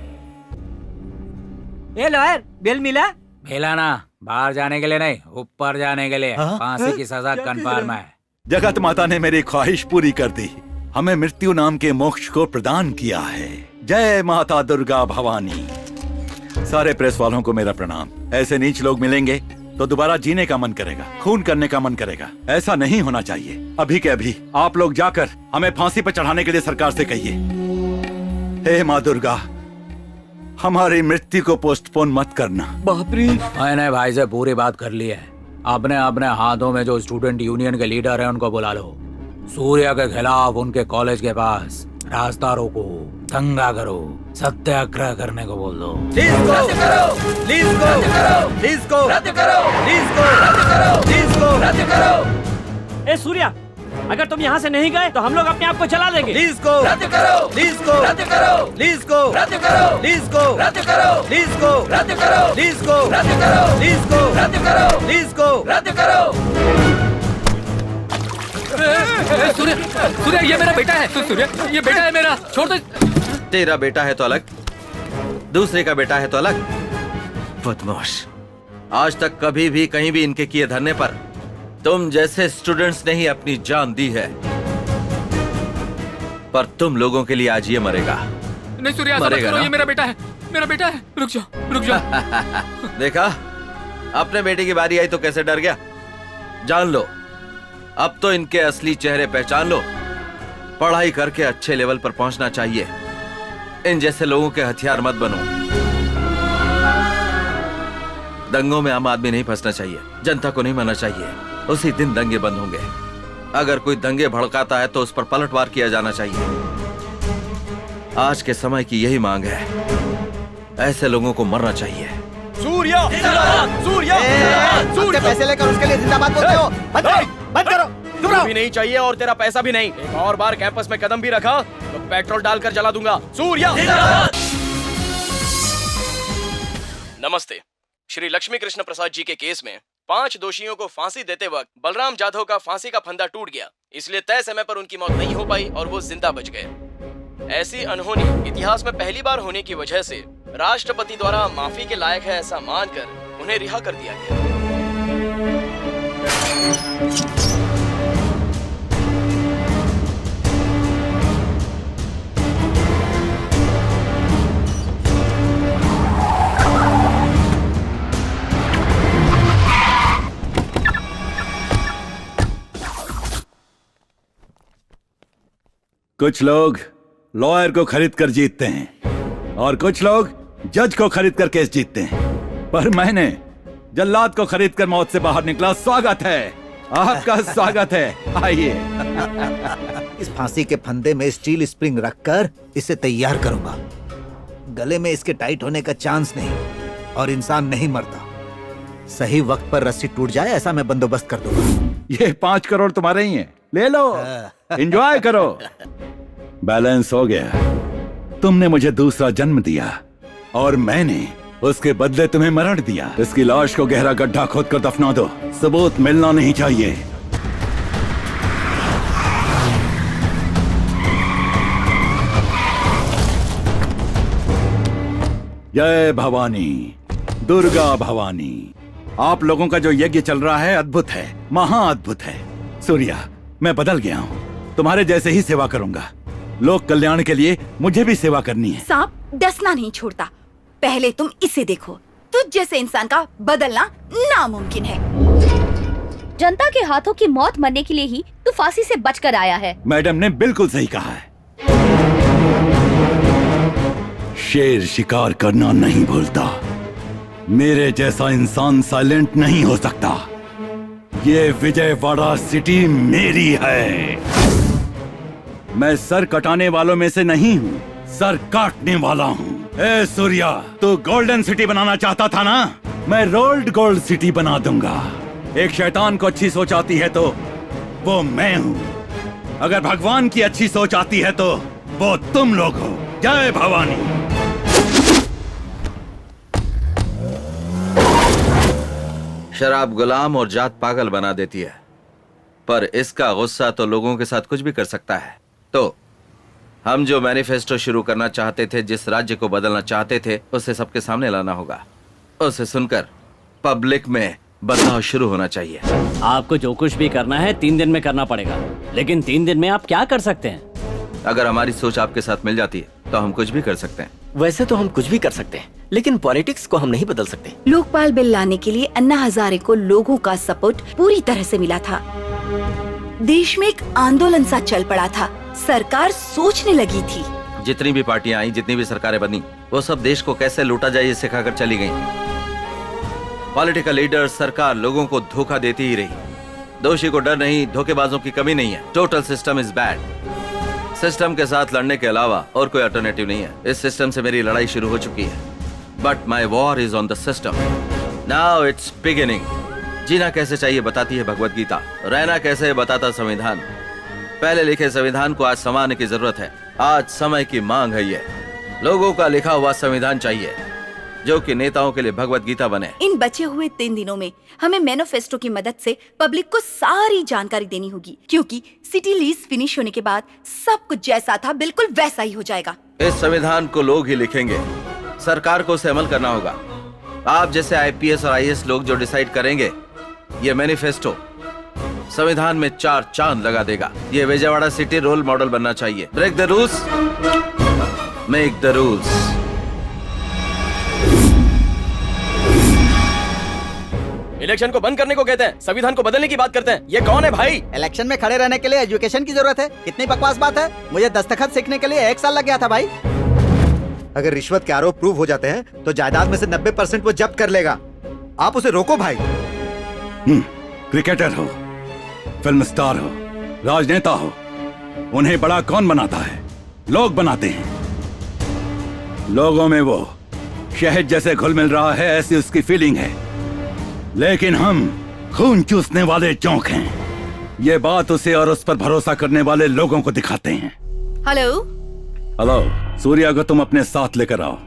ए लॉयर, बेल मिला? मिला ना, बाहर जाने के लिए नहीं, ऊपर जाने के लिए। फांसी की सजा कन्फर्म है। जगत माता ने मेरी ख्वाहिश पूरी कर दी, हमें मृत्यु नाम के मोक्ष को प्रदान किया है। जय माता दुर्गा भवानी। सारे प्रेस वालों को मेरा प्रणाम। ऐसे नीच लोग मिलेंगे तो दोबारा जीने का मन करेगा, खून करने का मन करेगा। ऐसा नहीं होना चाहिए। अभी के अभी आप लोग जाकर हमें फांसी पर चढ़ाने के लिए सरकार से कहिए। हे माँ दुर्गा, हमारी मृत्यु को पोस्टपोन मत करना। बाप रे। मैंने भाई से पूरी बात कर ली है। अपने अपने हाथों में जो स्टूडेंट यूनियन के लीडर हैं उनको बुला लो। सूर्या के खिलाफ उनके कॉलेज के पास रास्ता रोको, दंगा करो, सत्याग्रह करने को बोल दो। ए सूर्या, अगर तुम यहाँ से नहीं गए तो हम लोग अपने आप को जला देंगे। लीज को रद्द करो, लीज को रद्द करो, लीज को रद्द करो, लीज को रद्द करो, लीज को रद्द करो, लीज को रद्द करो, लीज को रद्द करो, लीज को रद्द करो। सूर्य, सूर्य ये मेरा बेटा है। सूर्य ये बेटा है मेरा, छोड़ दो। तेरा बेटा है तो अलग, दूसरे का बेटा है तो अलग। बदमाश, आज तक कभी भी कहीं भी इनके किए धरने पर तुम जैसे स्टूडेंट्स ने ही अपनी जान दी है, पर तुम लोगों के लिए आज ये मरेगा। नहीं सूर्य, ऐसा मत करो, ये मेरा बेटा है, मेरा बेटा है। रुक जाओ, रुक जाओ। देखा, अपने बेटे की बारी आई तो कैसे डर गया। जान लो, अब तो इनके असली चेहरे पहचान लो। पढ़ाई करके अच्छे लेवल पर पहुंचना चाहिए। इन जैसे लोगों के हथियार मत बनो। दंगों में आम आदमी नहीं फंसना चाहिए, जनता को नहीं मरना चाहिए। उसी दिन दंगे बंद होंगे। अगर कोई दंगे भड़काता है तो उस पर पलटवार किया जाना चाहिए। आज के समय की यही मांग है। ऐसे लोगों को मरना चाहिए। सूर्या, सूर्या, सूर्या पैसे लेकर उसके लिए जिंदाबाद बोलते हो? बंद करो, चुप रहो। भी नहीं चाहिए और तेरा पैसा भी नहीं। एक और बार कैंपस में कदम भी रखा तो पेट्रोल डालकर जला दूंगा। सूर्या। नमस्ते। श्री लक्ष्मी कृष्ण प्रसाद जी के केस में 5 दोषियों को फांसी देते वक्त बलराम जाधव का फांसी का फंदा टूट गया, इसलिए तय समय पर उनकी मौत नहीं हो पाई और वो जिंदा बच गए। ऐसी अनहोनी इतिहास में पहली बार होने की वजह से राष्ट्रपति द्वारा माफी के लायक है ऐसा मानकर उन्हें रिहा कर दिया गया। कुछ लोग लॉयर को खरीद कर जीतते हैं और कुछ लोग जज को खरीद कर केस जीतते हैं, पर मैंने जल्लाद को खरीद कर मौत से बाहर निकला। स्वागत है आपका, स्वागत है। आइए। इस फांसी के फंदे में स्टील स्प्रिंग रखकर इसे तैयार करूंगा। गले में इसके टाइट होने का चांस नहीं और इंसान नहीं मरता। सही वक्त पर रस्सी टूट जाए ऐसा मैं बंदोबस्त कर दूंगा। ये 5 करोड़ तुम्हारे ही हैं, ले लो, एंजॉय करो। बैलेंस हो गया। तुमने मुझे दूसरा जन्म दिया और मैंने उसके बदले तुम्हें मरण दिया। इसकी लाश को गहरा गड्ढा खोद कर दफना दो, सबूत मिलना नहीं चाहिए। जय भवानी, दुर्गा भवानी। आप लोगों का जो यज्ञ चल रहा है अद्भुत है, महाअद्भुत है। सूर्या, मैं बदल गया हूँ, तुम्हारे जैसे ही सेवा करूंगा। लोक कल्याण के लिए मुझे भी सेवा करनी है। सांप डसना नहीं छोड़ता, पहले तुम इसे देखो। तुझ जैसे इंसान का बदलना नामुमकिन है। जनता के हाथों की मौत मरने के लिए ही तू फांसी से बचकर आया है। मैडम ने बिल्कुल सही कहा है। शेर शिकार करना नहीं भूलता। मेरे जैसा इंसान साइलेंट नहीं हो सकता। ये विजयवाड़ा सिटी मेरी है। मैं सर कटाने वालों में से नहीं हूँ, सर काटने वाला हूँ। ए सूर्या, तू गोल्डन सिटी बनाना चाहता था ना? मैं रोल्ड गोल्ड सिटी बना दूंगा। एक शैतान को अच्छी सोच आती है तो वो मैं हूँ। अगर भगवान की अच्छी सोच आती है तो वो तुम लोग हो। जय भवानी। शराब गुलाम और जात पागल बना देती है, पर इसका गुस्सा तो लोगों के साथ कुछ भी कर सकता है। तो हम जो मैनिफेस्टो शुरू करना चाहते थे, जिस राज्य को बदलना चाहते थे, उसे सबके सामने लाना होगा। उसे सुनकर पब्लिक में बदलाव शुरू होना चाहिए। आपको जो कुछ भी करना है 3 दिन में करना पड़ेगा, लेकिन 3 दिन में आप क्या कर सकते हैं? अगर हमारी सोच आपके साथ मिल जाती है तो हम कुछ भी कर सकते हैं। वैसे तो हम कुछ भी कर सकते हैं, लेकिन पॉलिटिक्स को हम नहीं बदल सकते। लोकपाल बिल लाने के लिए अन्ना हजारे को लोगों का सपोर्ट पूरी तरह से मिला था। देश में एक आंदोलन सा चल पड़ा था। सरकार सोचने लगी थी। जितनी भी पार्टियां आई, जितनी भी सरकारें बनी, वो सब देश को कैसे लूटा जाए ये सिखाकर चली गईं। पॉलिटिकल लीडर, सरकार लोगों को धोखा देती ही रही। दोषी को डर नहीं, धोखेबाजों की कमी नहीं है। Total system is bad. System के साथ लड़ने के अलावा और कोई अल्टरनेटिव नहीं है। इस सिस्टम से मेरी लड़ाई शुरू हो चुकी है, but my war is on the system. Now it's beginning. जीना कैसे चाहिए बताती है भगवत गीता, रहना कैसे बताता संविधान। पहले लिखे संविधान को आज संवारने की जरूरत है। आज समय की मांग है। ये लोगों का लिखा हुआ संविधान चाहिए जो कि नेताओं के लिए भगवत गीता बने। इन बचे हुए 3 दिनों में हमें मैनिफेस्टो की मदद से पब्लिक को सारी जानकारी देनी होगी, क्योंकि सिटी लीज फिनिश होने के बाद सब कुछ जैसा था बिल्कुल वैसा ही हो जाएगा। इस संविधान को लोग ही लिखेंगे, सरकार को उसे अमल करना होगा। आप जैसे IPS और IAS लोग जो डिसाइड करेंगे, ये मैनिफेस्टो संविधान में 4 चांद लगा देगा। ये विजयवाड़ा सिटी रोल मॉडल बनना चाहिए। Break the rules, make the rules. Election को बंद करने को कहते हैं, संविधान को बदलने की बात करते हैं। ये कौन है भाई? इलेक्शन में खड़े रहने के लिए एजुकेशन की जरूरत है। कितनी बकवास बात है। मुझे दस्तखत सीखने के लिए 1 साल लग गया था भाई। अगर रिश्वत के आरोप प्रूव हो जाते हैं तो जायदाद में से 90% वो जब्त कर लेगा। आप उसे रोको भाई। क्रिकेटर हो, फिल्म स्टार हो, राजनेता हो, उन्हें बड़ा कौन बनाता है? लोग बनाते हैं। लोगों में वो शहद जैसे घुल मिल रहा है, ऐसी उसकी फीलिंग है। लेकिन हम खून चूसने वाले चौंक हैं। ये बात उसे और उस पर भरोसा करने वाले लोगों को दिखाते हैं। हेलो हेलो, सूर्या को तुम अपने साथ लेकर आओ।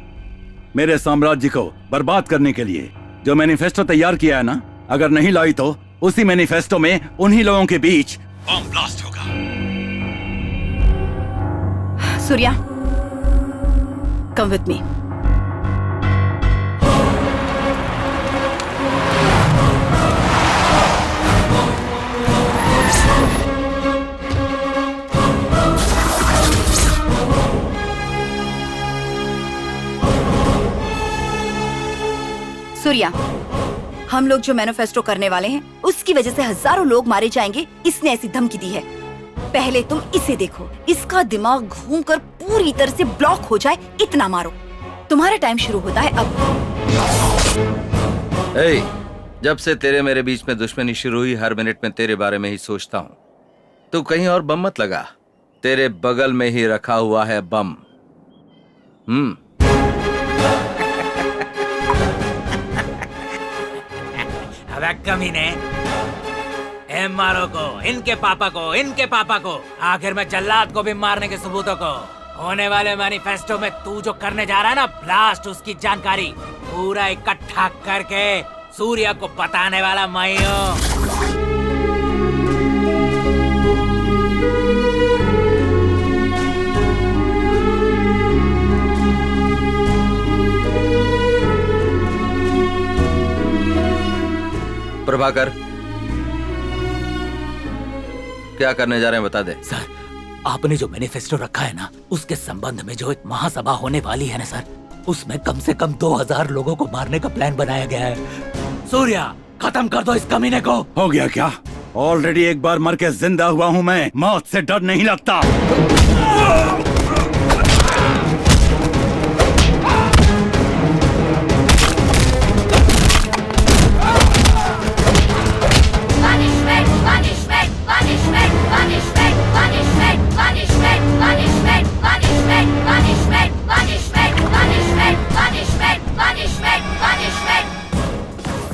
मेरे साम्राज्य को बर्बाद करने के लिए जो मैनिफेस्टो तैयार किया है ना, अगर नहीं लाई तो उसी मैनिफेस्टो में उन्हीं लोगों के बीच बम ब्लास्ट होगा। Surya, come with me. Surya, हम लोग जो मैनिफेस्टो करने वाले हैं उसकी वजह से हजारों लोग मारे जाएंगे, इसने ऐसी धमकी दी है। पहले तुम इसे देखो, इसका दिमाग घूमकर पूरी तरह से ब्लॉक हो जाए, इतना मारो। तुम्हारा टाइम शुरू होता है अब। जब से तेरे मेरे बीच में दुश्मनी शुरू हुई, हर मिनट में तेरे बारे में ही सोचता हूँ। तू कहीं और बम मत लगा, तेरे बगल में ही रखा हुआ है बम। अबे कमीने, MRO को, इनके पापा को, इनके पापा को, आखिर में जल्लाद को भी मारने के सबूतों को, होने वाले मैनिफेस्टो में तू जो करने जा रहा है ना ब्लास्ट, उसकी जानकारी पूरा इकट्ठा करके सूर्या को बताने वाला मैं हूँ। प्रभाकर, क्या करने जा रहे हैं बता दे। सर, आपने जो मैनिफेस्टो रखा है ना, उसके संबंध में जो एक महासभा होने वाली है ना सर, उसमें कम से कम 2000 लोगों को मारने का प्लान बनाया गया है। सूर्या, खत्म कर दो इस कमीने को। हो गया क्या? ऑलरेडी एक बार मर के जिंदा हुआ हूँ मैं, मौत से डर नहीं लगता।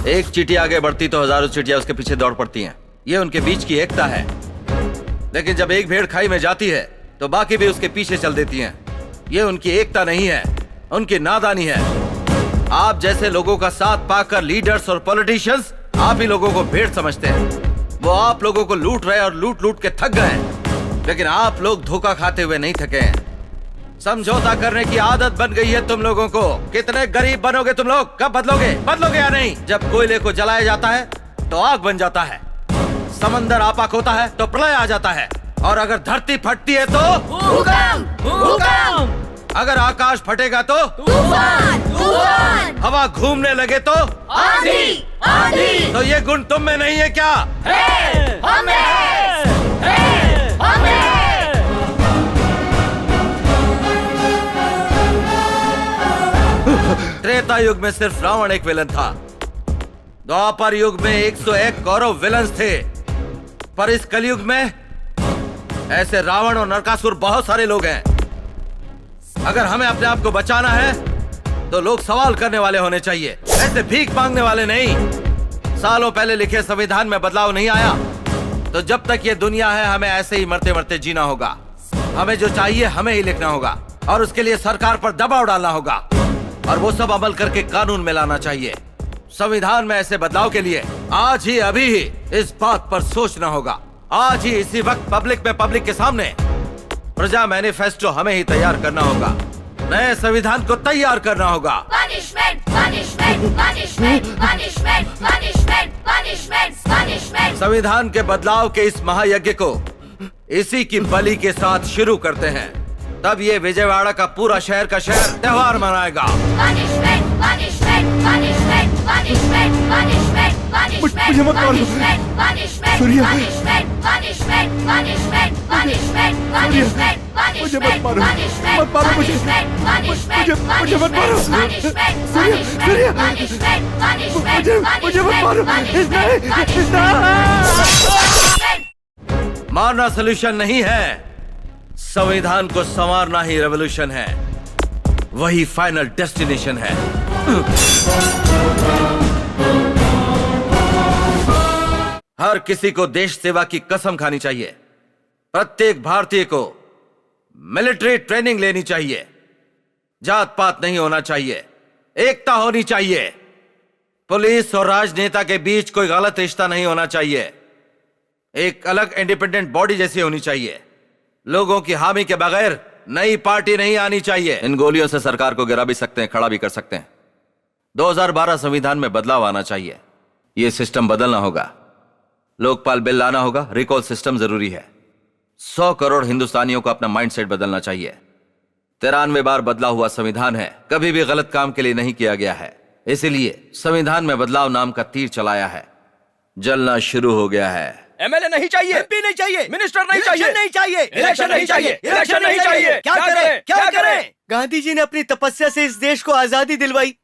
एक चींटी आगे बढ़ती तो हजारों चींटियां उसके पीछे दौड़ पड़ती हैं। ये उनके बीच की एकता है। लेकिन जब एक भेड़ खाई में जाती है तो बाकी भी उसके पीछे चल देती हैं। ये उनकी एकता नहीं है, उनकी नादानी है। आप जैसे लोगों का साथ पाकर लीडर्स और पॉलिटिशियंस आप ही लोगों को भेड़ समझते हैं। वो आप लोगों को लूट रहे और लूट लूट के थक गए, लेकिन आप लोग धोखा खाते हुए नहीं थके हैं। समझौता करने की आदत बन गई है तुम लोगों को। कितने गरीब बनोगे तुम लोग? कब बदलोगे? बदलोगे या नहीं? जब कोयले को जलाया जाता है तो आग बन जाता है, समंदर आपाक होता है तो प्रलय आ जाता है, और अगर धरती फटती है तो भूकंप, भूकंप। अगर आकाश फटेगा तो तूफान, तूफान। हवा घूमने लगे तो आंधी, आंधी। तो ये गुण तुम में नहीं है क्या? है, हम है, हम है। त्रेता युग में सिर्फ रावण एक विलन था। द्वापर युग में 101 कौरव विलन्स थे, पर इस कलयुग में ऐसे रावण और नरकासुर बहुत सारे लोग हैं। अगर हमें अपने आप को बचाना है तो लोग सवाल करने वाले होने चाहिए, ऐसे भीख मांगने वाले नहीं। सालों पहले लिखे संविधान में बदलाव नहीं आया तो जब तक ये दुनिया है हमें ऐसे ही मरते मरते जीना होगा। हमें जो चाहिए हमें ही लिखना होगा, और उसके लिए सरकार पर दबाव डालना होगा, और वो सब अमल करके कानून में लाना चाहिए। संविधान में ऐसे बदलाव के लिए आज ही अभी ही इस बात पर सोचना होगा। आज ही इसी वक्त पब्लिक के सामने प्रजा मैनिफेस्टो हमें ही तैयार करना होगा। नए संविधान को तैयार करना होगा। Punishment, punishment, punishment, punishment, punishment, punishment, punishment। संविधान के बदलाव के इस महायज्ञ को इसी की बलि के साथ शुरू करते हैं, तब ये विजयवाड़ा का पूरा शहर का शहर त्योहार मनाएगा। Punishment, punishment, punishment, punishment, punishment, punishment, मुझे मत मारो। punishment, punishment, Surya. punishment, punishment, punishment, punishment, punishment, मुझे मत मारो। punishment, मत मारो मुझे। punishment, मुझे मत मारो। punishment, Surya, Surya. punishment, punishment, मुझे मत मारो। मारना सोल्यूशन नहीं है, संविधान को संवारना ही रेवोल्यूशन है। वही फाइनल डेस्टिनेशन है। हर किसी को देश सेवा की कसम खानी चाहिए। प्रत्येक भारतीय को मिलिट्री ट्रेनिंग लेनी चाहिए। जात पात नहीं होना चाहिए, एकता होनी चाहिए। पुलिस और राजनेता के बीच कोई गलत रिश्ता नहीं होना चाहिए। एक अलग इंडिपेंडेंट बॉडी जैसी होनी चाहिए। लोगों की हामी के बगैर नई पार्टी नहीं आनी चाहिए। इन गोलियों से सरकार को गिरा भी सकते हैं, खड़ा भी कर सकते हैं। 2012 संविधान में बदलाव आना चाहिए। यह सिस्टम बदलना होगा। लोकपाल बिल लाना होगा। रिकॉल सिस्टम जरूरी है। 100 करोड़ हिंदुस्तानियों को अपना माइंडसेट बदलना चाहिए। 93 बार बदला हुआ संविधान है, कभी भी गलत काम के लिए नहीं किया गया है। इसीलिए संविधान में बदलाव नाम का तीर चलाया है। जलना शुरू हो गया है। एमएलए नहीं चाहिए, एमपी नहीं चाहिए, मिनिस्टर नहीं चाहिए, नहीं चाहिए, इलेक्शन नहीं चाहिए, इलेक्शन नहीं चाहिए। क्या करें, क्या करें? गांधी जी ने अपनी तपस्या से इस देश को आजादी दिलवाई।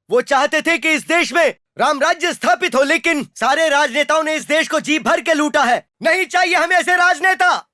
वो चाहते थे कि इस देश में राम राज्य स्थापित हो, लेकिन सारे राजनेताओं ने इस देश को जी भर के लूटा है। नहीं चाहिए हमें ऐसे राजनेता।